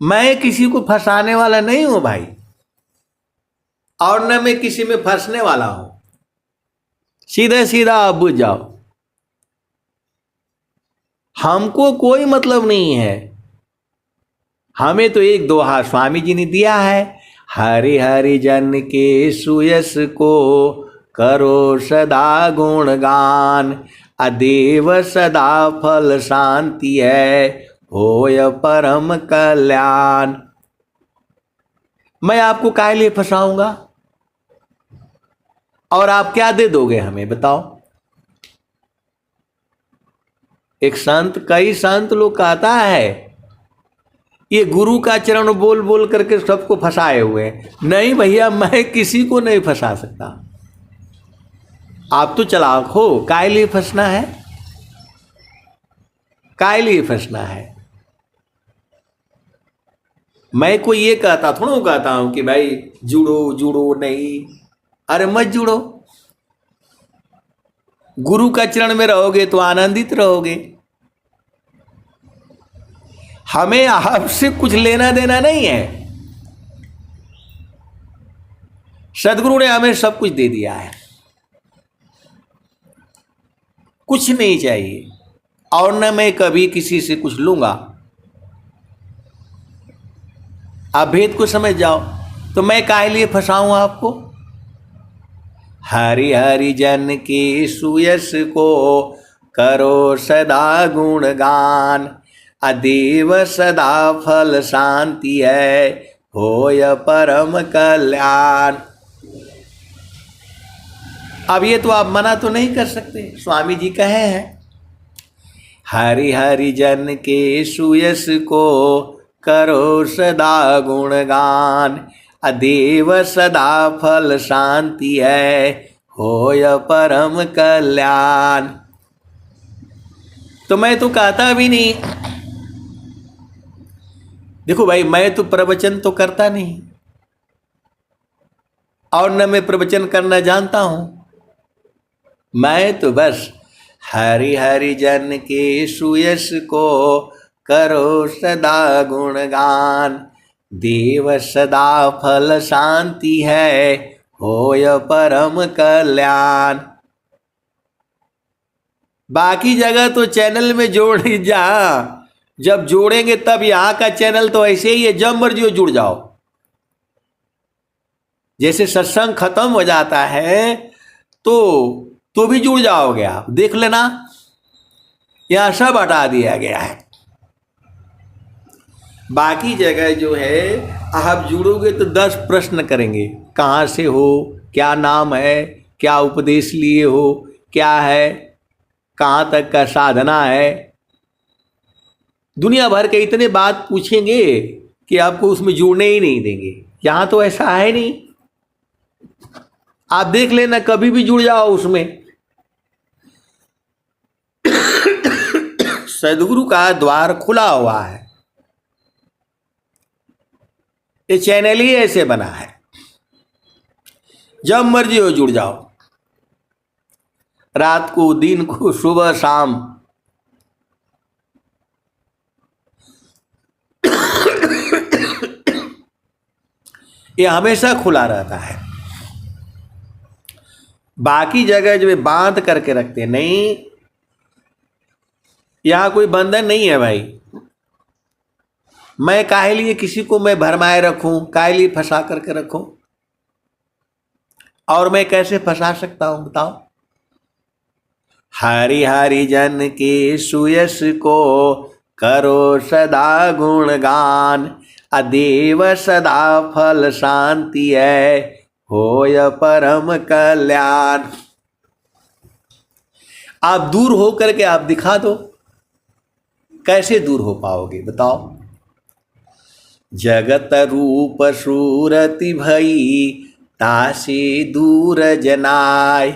[SPEAKER 1] मैं किसी को फंसाने वाला नहीं हूं भाई, और न मैं किसी में फंसने वाला हूं। सीधा सीधा आप बुझ जाओ, हमको कोई मतलब नहीं है। हमें तो एक दोहा स्वामी जी ने दिया है, हरि हरि जन के सुयस को करो सदा गुणगान, अदेव सदा फल शांति है, होय परम कल्याण। मैं आपको काहे लिए फंसाऊंगा? और आप क्या दे दोगे हमें, बताओ? एक संत, कई संत लोग कहता है ये गुरु का चरण बोल बोल करके सबको फंसाए हुए। नहीं भैया, मैं किसी को नहीं फंसा सकता। आप तो चालाक हो, काहे लिए फंसना है? काहे लिए फंसना है? मैं कोई ये कहता थोड़ा कहता हूं कि भाई जुड़ो जुड़ो, नहीं। अरे मत जुड़ो, गुरु का चरण में रहोगे तो आनंदित रहोगे। हमें आपसे कुछ लेना देना नहीं है। सदगुरु ने हमें सब कुछ दे दिया है, कुछ नहीं चाहिए, और न मैं कभी किसी से कुछ लूंगा। आप भेद को समझ जाओ, तो मैं काहे लिए फंसाऊं आपको? हरि हरि जन के सुयस को करो सदा गुणगान, अदेव सदा फल शांति है, होय परम कल्याण। अब ये तो आप मना तो नहीं कर सकते, स्वामी जी कहे हैं हरि हरि जन के सुयस को करो सदा गुणगान, अदेव सदा फल शांति है, होय परम कल्याण। तो मैं तो कहता भी नहीं। देखो भाई, मैं तो प्रवचन तो करता नहीं, और न मैं प्रवचन करना जानता हूं। मैं तो बस हरि हरि जन के सुयस को करो सदा गुणगान, देव सदा फल शांति है, होय परम कल्याण। बाकी जगह तो चैनल में जोड़ जा, जब जोड़ेंगे तब यहां का चैनल तो ऐसे ही है, जब मर्जी हो जुड़ जाओ। जैसे सत्संग खत्म हो जाता है तो भी जुड़ जाओगे आप, देख लेना, यहां सब हटा दिया गया है। बाकी जगह जो है आप जुड़ोगे तो 10 प्रश्न करेंगे, कहाँ से हो, क्या नाम है, क्या उपदेश लिए हो, क्या है, कहाँ तक का साधना है, दुनिया भर के इतने बात पूछेंगे कि आपको उसमें जुड़ने ही नहीं देंगे। यहाँ तो ऐसा है नहीं, आप देख लेना, कभी भी जुड़ जाओ उसमें। सदगुरु का द्वार खुला हुआ है, ये चैनल ही ऐसे बना है, जब मर्जी हो जुड़ जाओ, रात को, दिन को, सुबह शाम। ये हमेशा खुला रहता है। बाकी जगह जो बांध करके रखते नहीं, यहां कोई बंधन नहीं है भाई। मैं काहे लिए किसी को मैं भरमाए रखूं, काहे लिए फंसा करके रखूं? और मैं कैसे फंसा सकता हूं, बताओ? हरि हरि जन के सुयस को करो सदा गुणगान, अदेव सदा फल शांति है, होय परम कल्याण। आप दूर हो करके आप दिखा दो, कैसे दूर हो पाओगे बताओ। जगत रूप सूरति भई तासे दूर जनाय,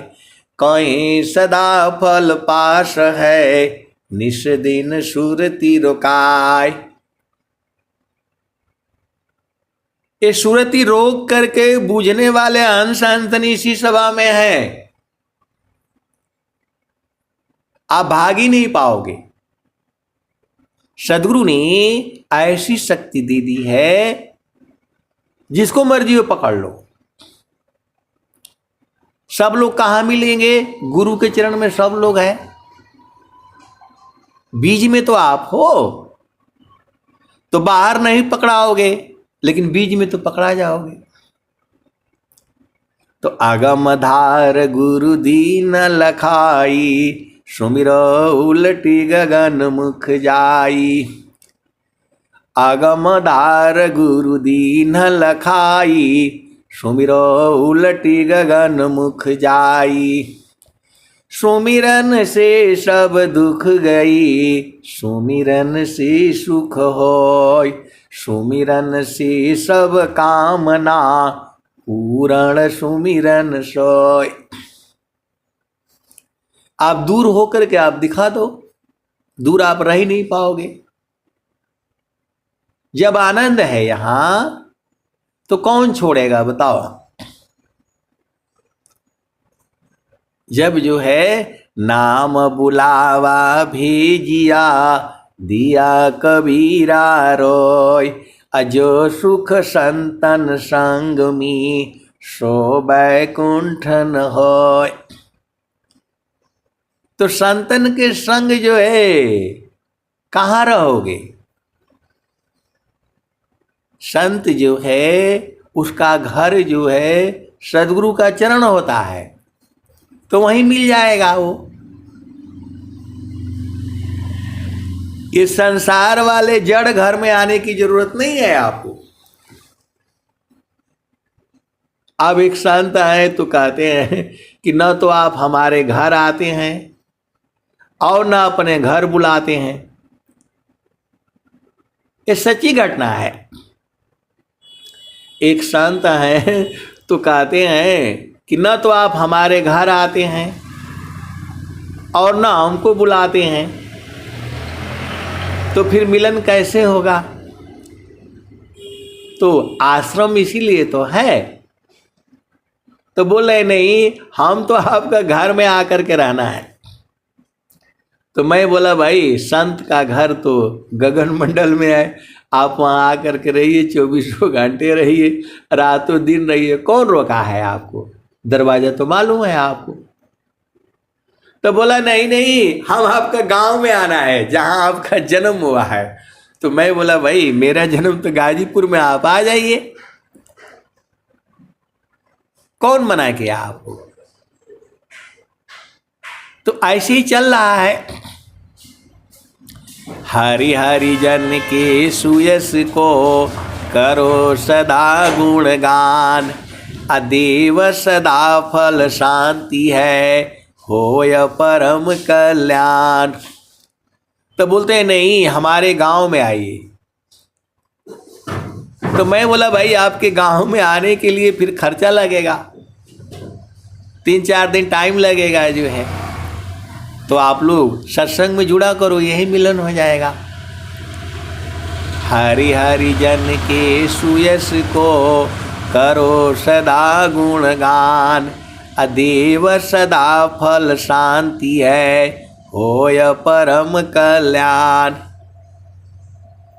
[SPEAKER 1] कहीं सदा फल पास है निस दिन सुरति रुकाय। ये सुरति रोक करके बूझने वाले अंश अंतनी इसी सभा में है, आप भाग ही नहीं पाओगे। सदगुरु ने ऐसी शक्ति दे दी है, जिसको मर्जी हो पकड़ लो। सब लोग कहां मिलेंगे? गुरु के चरण में सब लोग हैं। बीज में तो आप हो, तो बाहर नहीं पकड़ाओगे, लेकिन बीज में तो पकड़ा जाओगे। तो आगम धार गुरु दीन लखाई, सुमिरो उलटी गगन मुख जाई। आगम धार गुरु दीन लखाई, सुमिरो उलटी गगन मुख जाई। सुमिरन से सब दुख गई, सुमिरन से सुख होय। सुमिरन से सब कामना, पूर्ण सुमिरन सोय। आप दूर होकर के आप दिखा दो, दूर आप रह ही नहीं पाओगे। जब आनंद है यहां तो कौन छोड़ेगा बताओ। जब जो है नाम बुलावा भेजिया, दिया कबीरा रोय। अजो सुख संतन संग में, सो बैकुंठन होय। तो संतन के संग जो है कहाँ रहोगे? संत जो है उसका घर जो है सदगुरु का चरण होता है, तो वहीं मिल जाएगा वो। इस संसार वाले जड़ घर में आने की जरूरत नहीं है आपको। अब एक संत आए तो कहते हैं कि न तो आप हमारे घर आते हैं और न अपने घर बुलाते हैं। ये सच्ची घटना है। एक संत है तो कहते हैं कि न तो आप हमारे घर आते हैं और न हमको बुलाते हैं, तो फिर मिलन कैसे होगा? तो आश्रम इसीलिए तो है। तो बोले नहीं, हम तो आपका घर में आकर के रहना है। तो मैं बोला भाई, संत का घर तो गगन मंडल में है, आप वहां आकर के रहिए, 24 घंटे रहिए, रातों दिन रहिए, कौन रोका है आपको? दरवाजा तो मालूम है आपको। तो बोला नहीं नहीं, हम आपका गांव में आना है जहां आपका जन्म हुआ है। तो मैं बोला भाई, मेरा जन्म तो गाजीपुर में, आप आ जाइए, कौन मना किया आपको? तो ऐसे ही चल रहा है। हरि हरि जन के सुयस को करो सदा गुणगान, अदेव सदा फल शांति है, होय परम कल्याण। तो बोलते हैं नहीं, हमारे गांव में आइए। तो मैं बोला भाई, आपके गांव में आने के लिए फिर खर्चा लगेगा, 3-4 दिन टाइम लगेगा जो है। तो आप लोग सत्संग में जुड़ा करो, यही मिलन हो जाएगा। हरि हरि जन के सुयस को करो सदा गुणगान, अदेव सदा फल शांति है, होय परम कल्याण।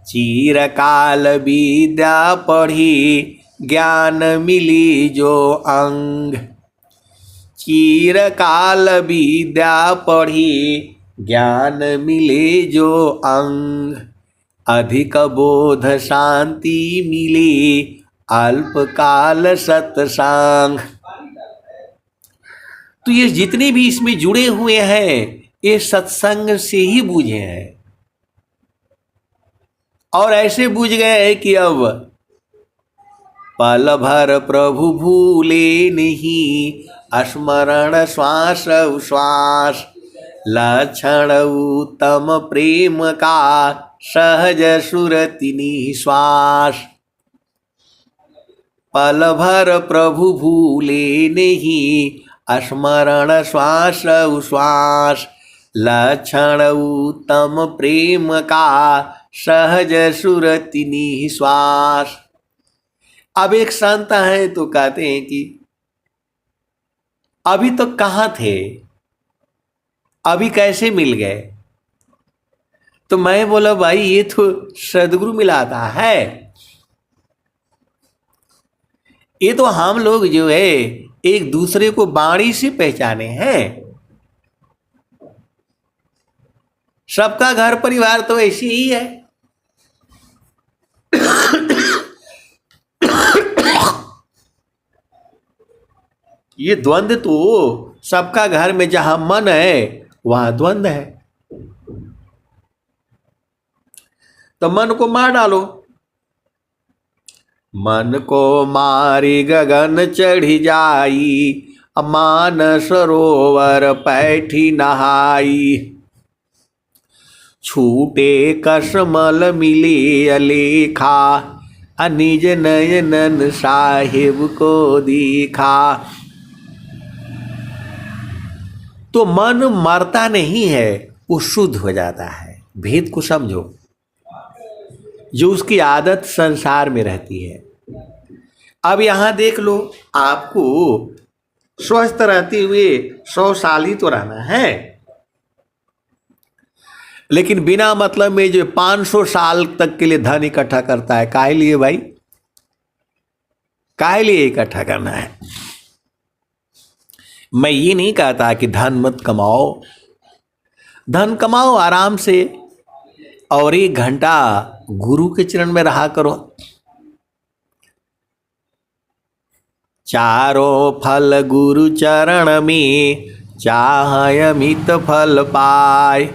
[SPEAKER 1] चिरकाल विद्या पढ़ी ज्ञान मिली जो अंग, चिरकाल विद्या पढ़ी ज्ञान मिले जो अंग, अधिक बोध शांति मिली अल्पकाल सत्संग। तो ये जितने भी इसमें जुड़े हुए हैं, ये सत्संग से ही बूझे हैं और ऐसे बूझ गए हैं कि अब पल भर प्रभु भूले नहीं, स्मरण श्वास श्वास, लक्षण उत्तम प्रेम का सहज सुरति निश्वास। पल भर प्रभु भूले नहीं स्मरण श्वास उश्वास। लक्षण उत्तम प्रेम का सहज सुरति निश्वास। अब एक संत है तो कहते हैं कि अभी तो कहाँ थे, अभी कैसे मिल गए? तो मैं बोला भाई ये तो सदगुरु मिलाता है, ये तो हम लोग जो है एक दूसरे को बाणी से पहचाने हैं। सबका घर परिवार तो ऐसे ही है। ये द्वंद्व तो सबका घर में जहां मन है वहां द्वंद्व है। तो मन को मार डालो। मन को मारी गगन चढ़ी जाई, मान सरोवर पैठी नहाई। छूटे कसमल मिले अलेखा, निज नयनन साहिब को दिखा। तो मन मरता नहीं है, वो शुद्ध हो जाता है। भेद को समझो। जो उसकी आदत संसार में रहती है। अब यहां देख लो, आपको स्वस्थ रहते हुए 100 साल ही तो रहना है, लेकिन बिना मतलब में जो 500 साल तक के लिए धन इकट्ठा करता है, काहे लिए भाई? काहे लिए इकट्ठा करना है? मैं ये नहीं कहता कि धन मत कमाओ, धन कमाओ आराम से, और 1 घंटा गुरु के चरण में रहा करो। चारों फल गुरु चरण में, चाहे अमित फल पाए।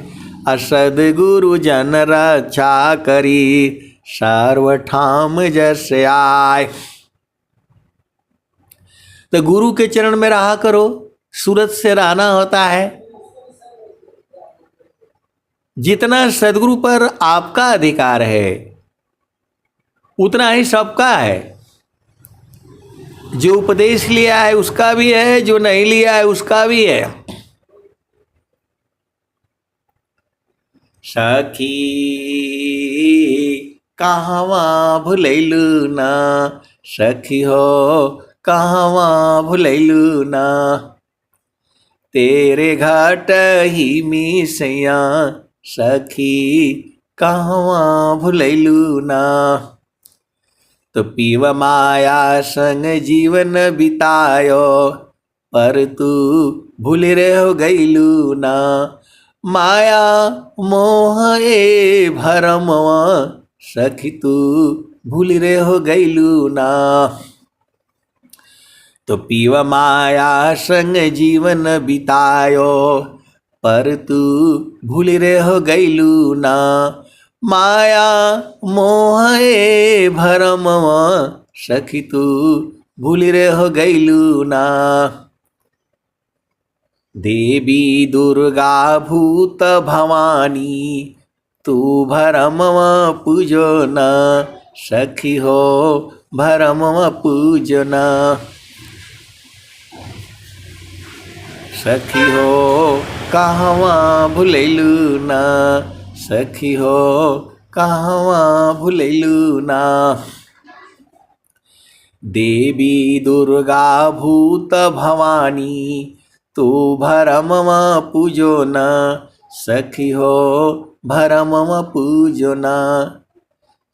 [SPEAKER 1] सद्गुरु जन रक्षा करी, सर्व ठाम जस आए। तो गुरु के चरण में रहा करो, सूरत से रहना होता है। जितना सदगुरु पर आपका अधिकार है उतना ही सबका है। जो उपदेश लिया है उसका भी है, जो नहीं लिया है उसका भी है। सखी कहवा भुलैलू ना, सखी हो कहवा भुलैलू ना। तेरे घाट ही मिसैया, सखी कहवा भुलैलू ना। तो पीव माया संग जीवन बितायो, पर तू भूल रहो गईलू ना। माया मोह ए भरमवा, सखी तू भूल रहो गईलू ना। तो पीव माया संग जीवन बितायो, पर तू भूल रहो गईलू ना। माया मोह ए भरमवा, सखी तू भूल रहो गईलू ना। देवी दुर्गा भूत भवानी, तू भरमवा पूजो ना। सखी हो भरमवा पूजो ना। सखी हो कहवा भुलैलू ना, सखी हो कहवा भुलैलू ना। देवी दुर्गा भूत भवानी, तू भरमवा पूजो ना। सखी हो भरमवा पूजो ना।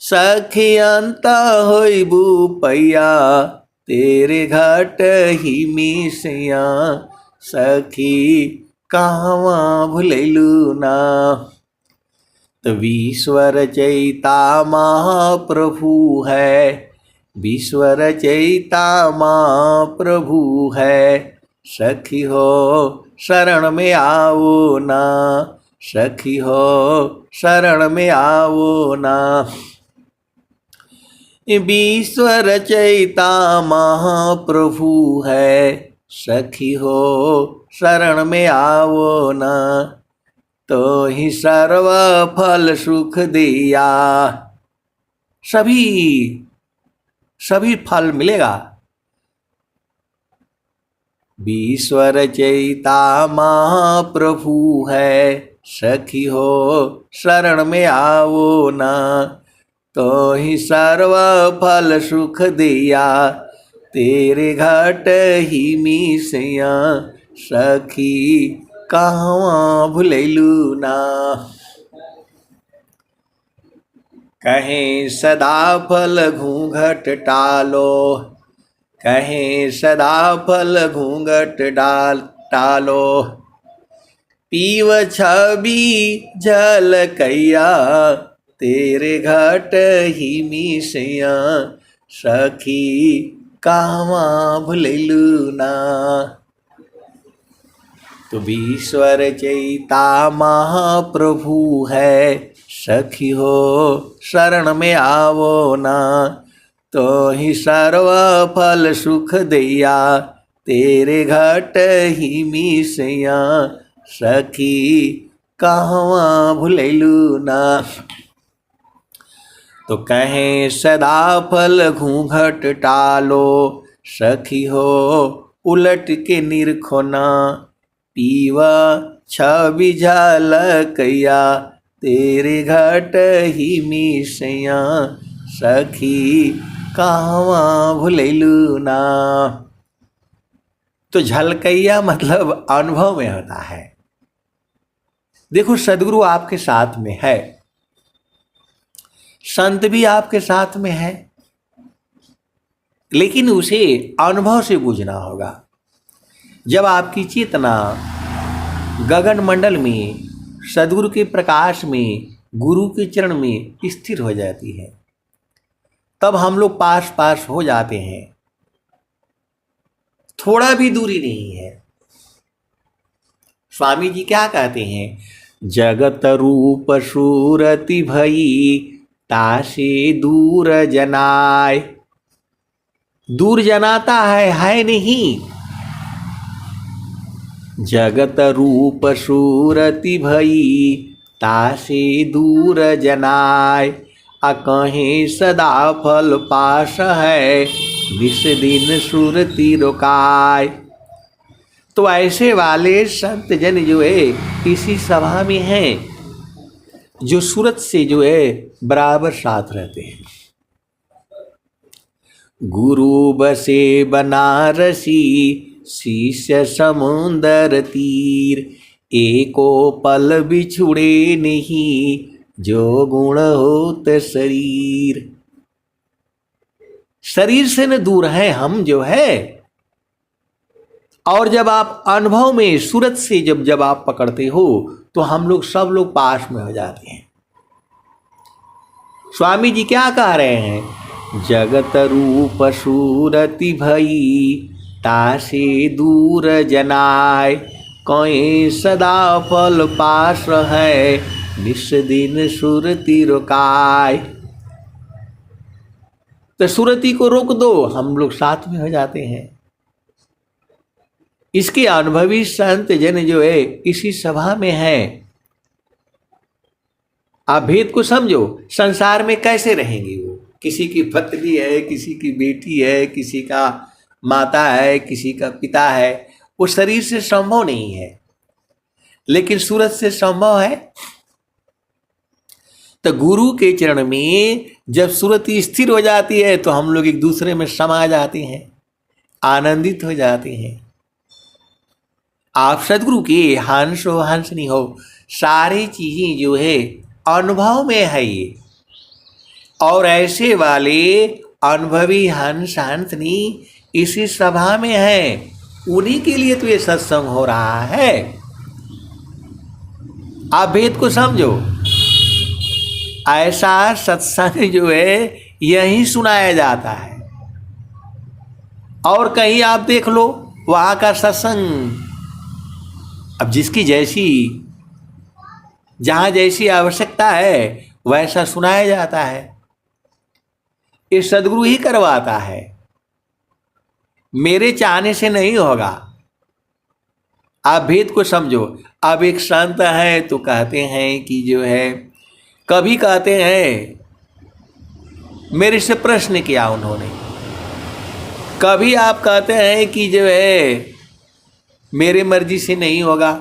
[SPEAKER 1] सखी अंत होइबू पैया, तेरे घाट ही मिसैया। सखी कहवा भुलैलू ना। तो विश्व रचयिता महाप्रभु है, विश्व रचयिता महाप्रभु है। सखी हो शरण में आओ ना, सखी हो शरण में आओ ना। विश्व रचयिता महाप्रभु है, सखी हो शरण में आओ ना। तो ही सर्व फल सुख दिया। सभी फल मिलेगा। ईश्वर चैता महाप्रभु है, सखी हो शरण में आओ ना। तो ही सर्व फल सुख दिया, तेरे घट ही मिसैया, सखी कहवा भुलैलू ना। कहें सदा फल घूंघट टालो, कहें सदा फल घूंघट टालो। पीव छवि जल कैया, तेरे घट ही मिसैया, सखी कहवा भुलैलू ना। तो ईश्वर चैता महाप्रभु है, सखी हो शरण में आवो ना। तो ही सर्व फल सुख दिया, तेरे घट ही मिसैया, सखी कहवा भुलैलू ना। तो कहें सदा फल घूंघट टालो, सखी हो उलट के निरखो ना। पीवा छवि झलकैया, तेरे घट ही मिसैया, सखी कहवा भुलैलू ना। तो झलकैया मतलब अनुभव में होता है। देखो सदगुरु आपके साथ में है, संत भी आपके साथ में है, लेकिन उसे अनुभव से बूझना होगा। जब आपकी चेतना गगन मंडल में सदगुरु के प्रकाश में गुरु के चरण में स्थिर हो जाती है, तब हम लोग पास पास हो जाते हैं। थोड़ा भी दूरी नहीं है। स्वामी जी क्या कहते हैं? जगत रूप सूरति भई, तासे दूर जनाय। दूर जनाता है नहीं। जगत रूप सूरति भई, तासे दूर जनाय। अकहें सदा फल पास है, दिस दिन सुरति रुकाय। तो ऐसे वाले संत जन जो है इसी सभा में हैं, जो सूरत से जो है बराबर साथ रहते हैं। गुरु बसे बनारसी, शिष्य समुंदर तीर। एको पल बिछुड़े नहीं, जो गुण होत शरीर। शरीर से न दूर है हम जो है। और जब आप अनुभव में सूरत से जब आप पकड़ते हो, तो हम लोग सब लोग पास में हो जाते हैं। स्वामी जी क्या कह रहे हैं? जगत रूप सूरति भई, तासे दूर जनाय। कहीं सदा फल पास है, निस दिन सुरति रुकाय। तो सुरति को रोक दो, हम लोग साथ में हो जाते हैं। इसके अनुभवी संत जन जो है इसी सभा में है। आप भेद को समझो। संसार में कैसे रहेंगे वो? किसी की पत्नी है, किसी की बेटी है, किसी का माता है, किसी का पिता है। वो शरीर से संभव नहीं है, लेकिन सूरत से संभव है। तो गुरु के चरण में जब सूरत स्थिर हो जाती है, तो हम लोग एक दूसरे में समा जाते हैं, आनंदित हो जाते हैं। आप सदगुरु के हंस हो हंसनी हो, सारी चीजें जो है अनुभव में है ये। और ऐसे वाले अनुभवी हंस हंसनी इसी सभा में है। उन्हीं के लिए तो ये सत्संग हो रहा है। आप भेद को समझो। ऐसा सत्संग जो है यही सुनाया जाता है। और कहीं आप देख लो वहाँ का सत्संग, अब जिसकी जैसी जहाँ जैसी आवश्यकता है वैसा सुनाया जाता है। ये सदगुरु ही करवाता है, मेरे चाहने से नहीं होगा। आप भेद को समझो। अब एक संत है तो कहते हैं कि जो है, कभी कहते हैं मेरे से प्रश्न किया उन्होंने, कभी आप कहते हैं कि जो है मेरे मर्जी से नहीं होगा,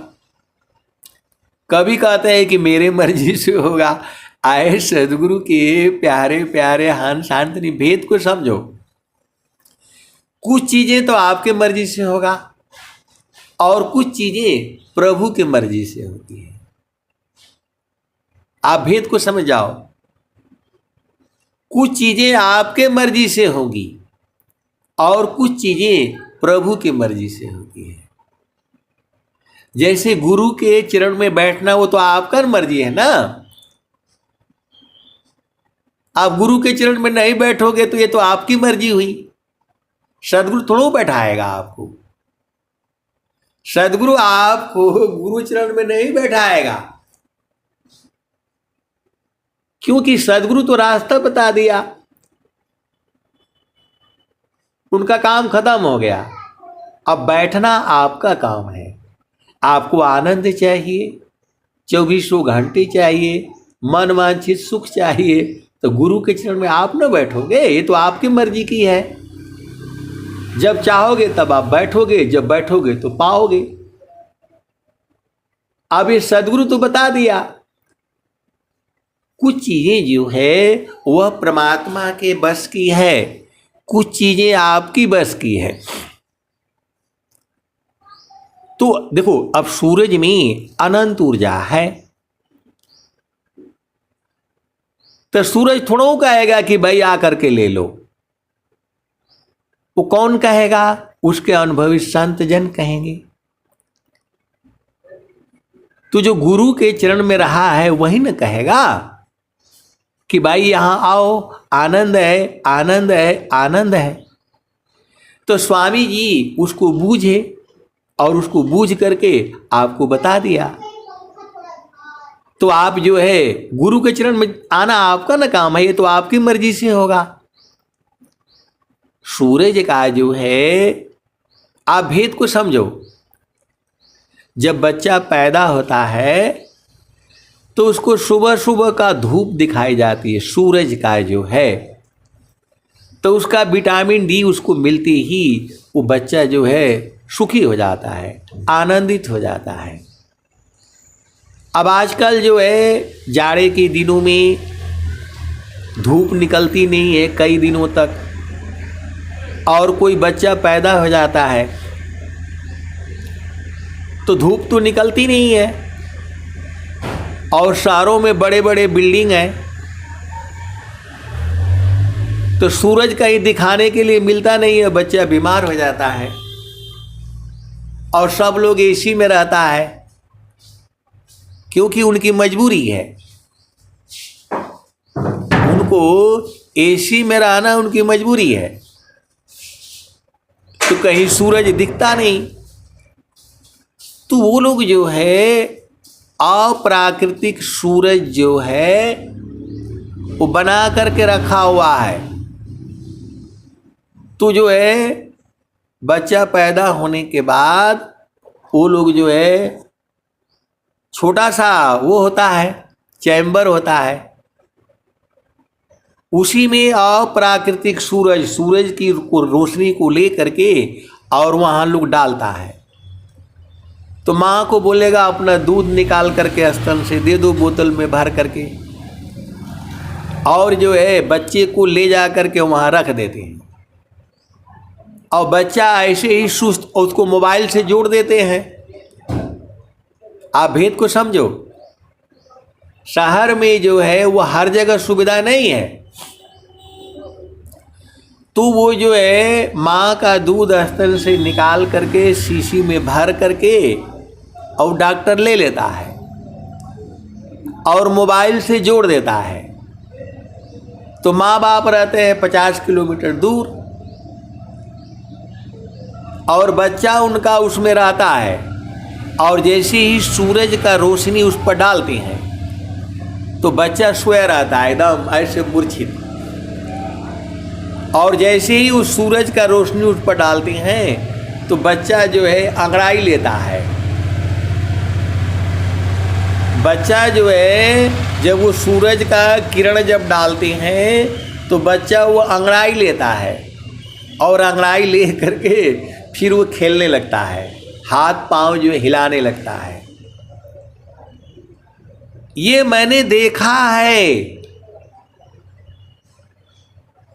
[SPEAKER 1] कभी कहते हैं कि मेरे मर्जी से होगा। आए सदगुरु के प्यारे प्यारे हंस शांतनी, भेद को समझो। कुछ चीजें तो आपके मर्जी से होगा और कुछ चीजें प्रभु की मर्जी से होती है। आप भेद को समझ जाओ। कुछ चीजें आपके मर्जी से होंगी और कुछ चीजें प्रभु की मर्जी से होती है। जैसे गुरु के चरण में बैठना, वो तो आपका मर्जी है ना। आप गुरु के चरण में नहीं बैठोगे तो ये तो आपकी मर्जी हुई। सदगुरु थोड़ा बैठाएगा आपको। सदगुरु आपको गुरु चरण में नहीं बैठाएगा, क्योंकि सदगुरु तो रास्ता बता दिया, उनका काम खत्म हो गया। अब बैठना आपका काम है। आपको आनंद चाहिए, 24 घंटे चाहिए, मन वांछित सुख चाहिए, तो गुरु के चरण में आप न बैठोगे। ये तो आपकी मर्जी की है। जब चाहोगे तब आप बैठोगे, जब बैठोगे तो पाओगे। अब ये सदगुरु तो बता दिया। कुछ चीजें जो है वह परमात्मा के बस की है, कुछ चीजें आपकी बस की है। तो देखो, अब सूरज में अनंत ऊर्जा है, तो सूरज थोड़ा कहेगा कि भाई आकर के ले लो। वो कौन कहेगा? उसके अनुभवी संत जन कहेंगे। तो जो गुरु के चरण में रहा है वही न कहेगा कि भाई यहां आओ, आनंद है, आनंद है, आनंद है। तो स्वामी जी उसको बूझे और उसको बूझ करके आपको बता दिया। तो आप जो है गुरु के चरण में आना आपका ना काम है, ये तो आपकी मर्जी से होगा। सूरज का जो है, आप भेद को समझो। जब बच्चा पैदा होता है तो उसको सुबह सुबह का धूप दिखाई जाती है, सूरज का जो है, तो उसका विटामिन डी उसको मिलते ही वो बच्चा जो है सुखी हो जाता है, आनंदित हो जाता है। अब आजकल जो है जाड़े के दिनों में धूप निकलती नहीं है कई दिनों तक, और कोई बच्चा पैदा हो जाता है तो धूप तो निकलती नहीं है, और शहरों में बड़े बड़े बिल्डिंग हैं तो सूरज कहीं दिखाने के लिए मिलता नहीं है, बच्चा बीमार हो जाता है और सब लोग एसी में रहता है, क्योंकि उनकी मजबूरी है। उनको एसी में रहना उनकी मजबूरी है, तो कहीं सूरज दिखता नहीं। तो वो लोग जो है अप्राकृतिक सूरज जो है वो बना करके रखा हुआ है। तो जो है बच्चा पैदा होने के बाद वो लोग जो है छोटा सा वो होता है, चैम्बर होता है, उसी में अप्राकृतिक सूरज की रोशनी को ले करके और वहाँ लोग डालता है। तो माँ को बोलेगा अपना दूध निकाल करके स्तन से दे दो बोतल में भर करके, और जो है बच्चे को ले जा करके वहाँ रख देते हैं, और बच्चा ऐसे ही सुस्त उसको मोबाइल से जोड़ देते हैं। आप भेद को समझो। शहर में जो है वो हर जगह सुविधा नहीं है, तो वो जो है माँ का दूध स्तन से निकाल करके शीशी में भर करके और डॉक्टर ले लेता है और मोबाइल से जोड़ देता है। तो माँ बाप रहते हैं 50 किलोमीटर दूर और बच्चा उनका उसमें रहता है, और जैसे ही सूरज का रोशनी उस पर डालते हैं तो बच्चा सोया रहता है एकदम ऐसे मूर्छित, और जैसे ही उस सूरज का रोशनी उस पर डालते हैं तो बच्चा जो है अंगड़ाई लेता है बच्चा जो है जब वो सूरज का किरण जब डालते हैं तो बच्चा वो अंगड़ाई लेता है और अंगड़ाई ले करके फिर वो खेलने लगता है, हाथ पांव जो हिलाने लगता है। ये मैंने देखा है,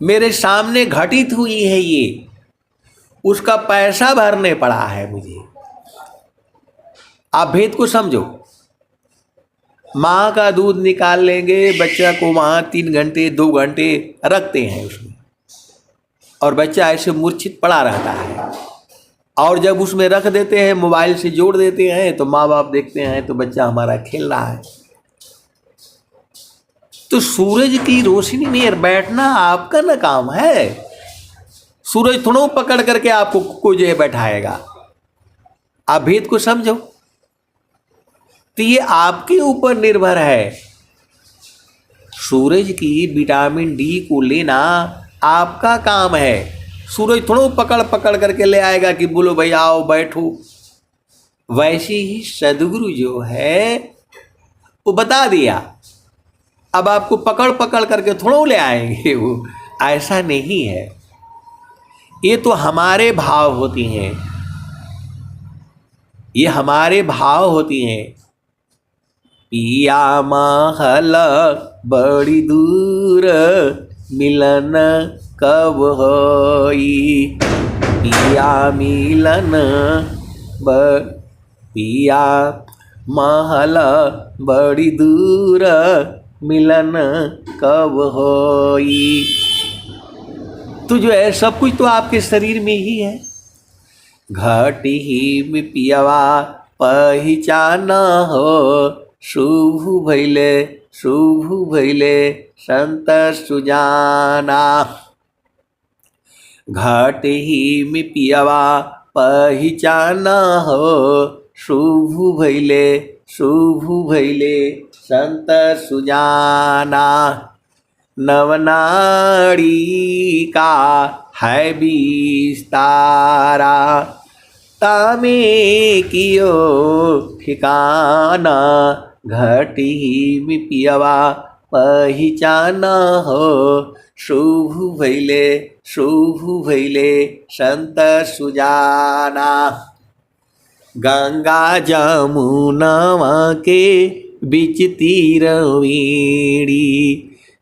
[SPEAKER 1] मेरे सामने घटित हुई है, ये उसका पैसा भरने पड़ा है मुझे। आप भेद को समझो। माँ का दूध निकाल लेंगे, बच्चा को वहाँ 3 घंटे 2 घंटे रखते हैं उसमें, और बच्चा ऐसे मूर्छित पड़ा रहता है। और जब उसमें रख देते हैं, मोबाइल से जोड़ देते हैं, तो माँ बाप देखते हैं तो बच्चा हमारा खेल रहा है। तो सूरज की रोशनी में बैठना आपका ना काम है। सूरज थोड़ा पकड़ करके आपको कोई जगह बैठाएगा। आप भेद को समझो। तो ये आपके ऊपर निर्भर है। सूरज की विटामिन डी को लेना आपका काम है। सूरज थोड़ा पकड़ पकड़ करके ले आएगा कि बोलो भाई आओ बैठो। वैसे ही सदगुरु जो है वो बता दिया, अब आपको पकड़ पकड़ करके थोड़ा ले आएंगे, वो ऐसा नहीं है। ये तो हमारे भाव होती हैं, ये हमारे भाव होती हैं। पिया महल बड़ी दूर मिलन कब होई, पिया मिलन पिया महल बड़ी दूर मिलन कब होई। तो जो है सब कुछ तो आपके शरीर में ही है। घटी ही में पियवा पहचाना हो, शुभ भैले संत सुजाना। घट ही में पियवा पहचाना हो, शुभ भैले संत सुजाना। नवनाड़ी का है विस्तारा, तामे कियो ठिकाना। घटी में पियवा पहचाना हो, शुभ भैले संत सुजाना। गंगा जमुनवा के बीच तीरवीणी,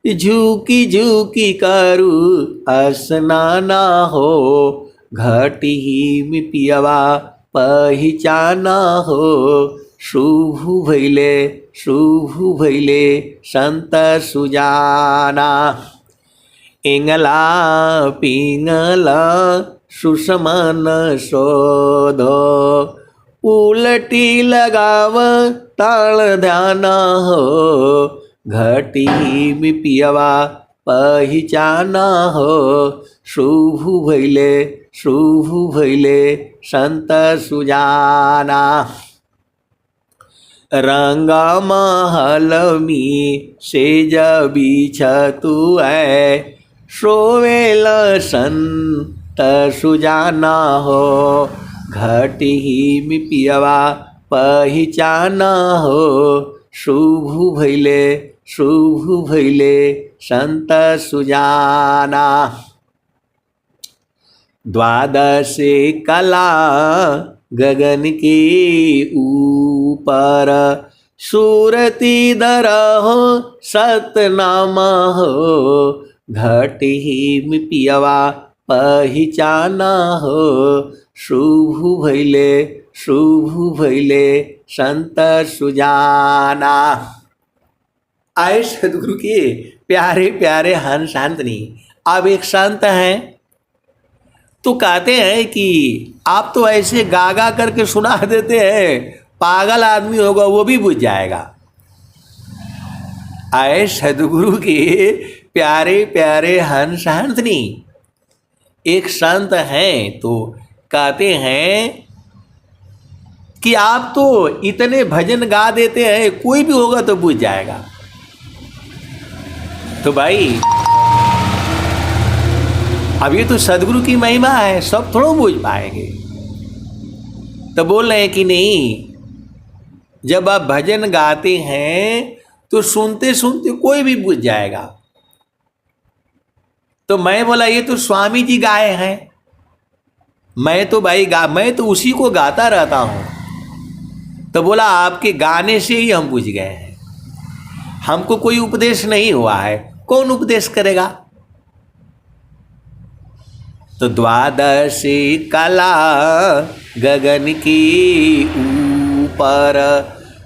[SPEAKER 1] झुकी झुकी करू स्नाना हो। घटी में पियवा पहचाना हो, शुभ भैले संत सुजाना। इंगला पिंगला सुषमन शोधो, उलटी लगाव ताल ध्याना हो। घटी में पियवा पहचाना हो, शुभ भैले संत सुजाना। रंगा महल में सेज बिछतु है, सोवेल संत सुजाना हो। घटी में पियवा पहचाना हो, शुभ भैले संत सुजाना। द्वादशे कला गगन के ऊपर, सूरती दरहो सतनामा हो। घटी में पियवा पहचाना हो, शुभ भैले संत सुजाना। आए सदगुरु के प्यारे प्यारे हंस शांतनी। अब एक संत हैं तो कहते हैं कि आप तो ऐसे गा गा करके सुना देते हैं, पागल आदमी होगा वो भी बुझ जाएगा। आए सदगुरु के प्यारे प्यारे हंस हंसनी। एक संत हैं तो कहते हैं कि आप तो इतने भजन गा देते हैं, कोई भी होगा तो बुझ जाएगा। तो भाई अब ये तो सदगुरु की महिमा है, सब थोड़ा बुझ पाएंगे। तो बोल रहे हैं कि नहीं, जब आप भजन गाते हैं तो सुनते सुनते कोई भी बुझ जाएगा। तो मैं बोला ये तो स्वामी जी गाए हैं, मैं तो भाई मैं तो उसी को गाता रहता हूं। तो बोला आपके गाने से ही हम बुझ गए हैं, हमको कोई उपदेश नहीं हुआ है, कौन उपदेश करेगा। तो द्वादशी कला गगन की ऊपर,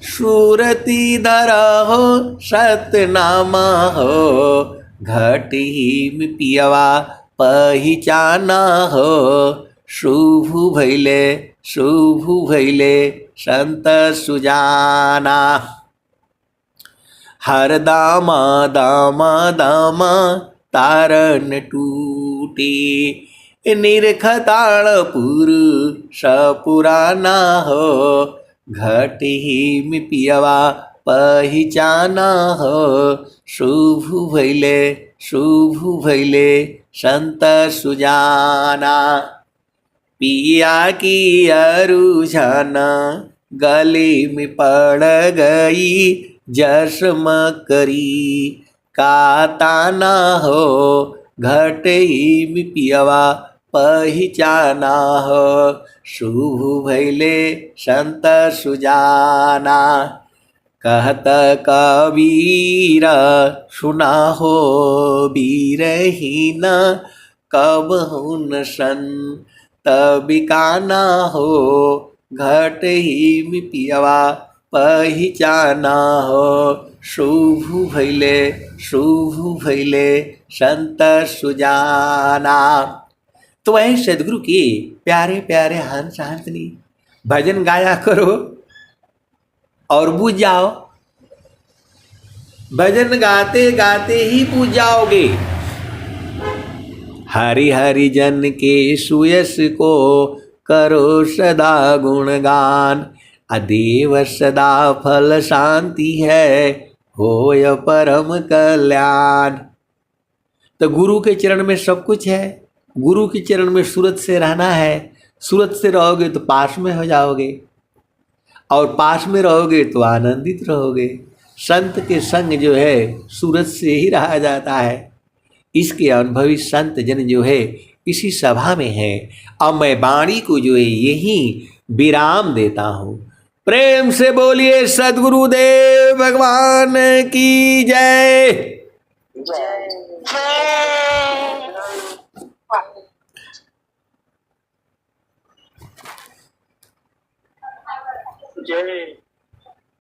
[SPEAKER 1] सूरती धर हो सतनामा हो, घटी में पियवा पहिचाना हो, शुभ भैले शुभ भैले संत सुजाना। हर दामा दामा दामा तारन टूटी, निरखताड़ पुरुष पुराना हो, घटी में पियवा पहिचाना हो, शुभ भैले संत सुजाना। पिया की अरुझाना गले में पड़ गई, जश्म करी काताना हो, घटी में पियवा पहिचाना हो, शुभ भैले संत सुजाना। कहत कबीर सुना हो बीरहीन, कब हुन सन तबिकाना हो, घट ही में पियवा पहिचाना हो, शुभ भैले संत सुजाना। तो वह सदगुरु के प्यारे प्यारे हंस हंसनी भजन गाया करो और बुझ जाओ। भजन गाते गाते ही बुझ जाओगे। हरि हरि जन के सुयस को करो सदा गुणगान, अदेव सदा फल शांति है, होय परम कल्याण। तो गुरु के चरण में सब कुछ है, गुरु के चरण में सूरत से रहना है। सूरत से रहोगे तो पास में हो जाओगे, और पास में रहोगे तो आनंदित रहोगे। संत के संग जो है सूरत से ही रहा जाता है। इसके अनुभवी संत जन जो है इसी सभा में है। अब मैं वाणी को जो है यही विराम देता हूँ। प्रेम से बोलिए सद्गुरुदेव भगवान की जय।
[SPEAKER 2] जय।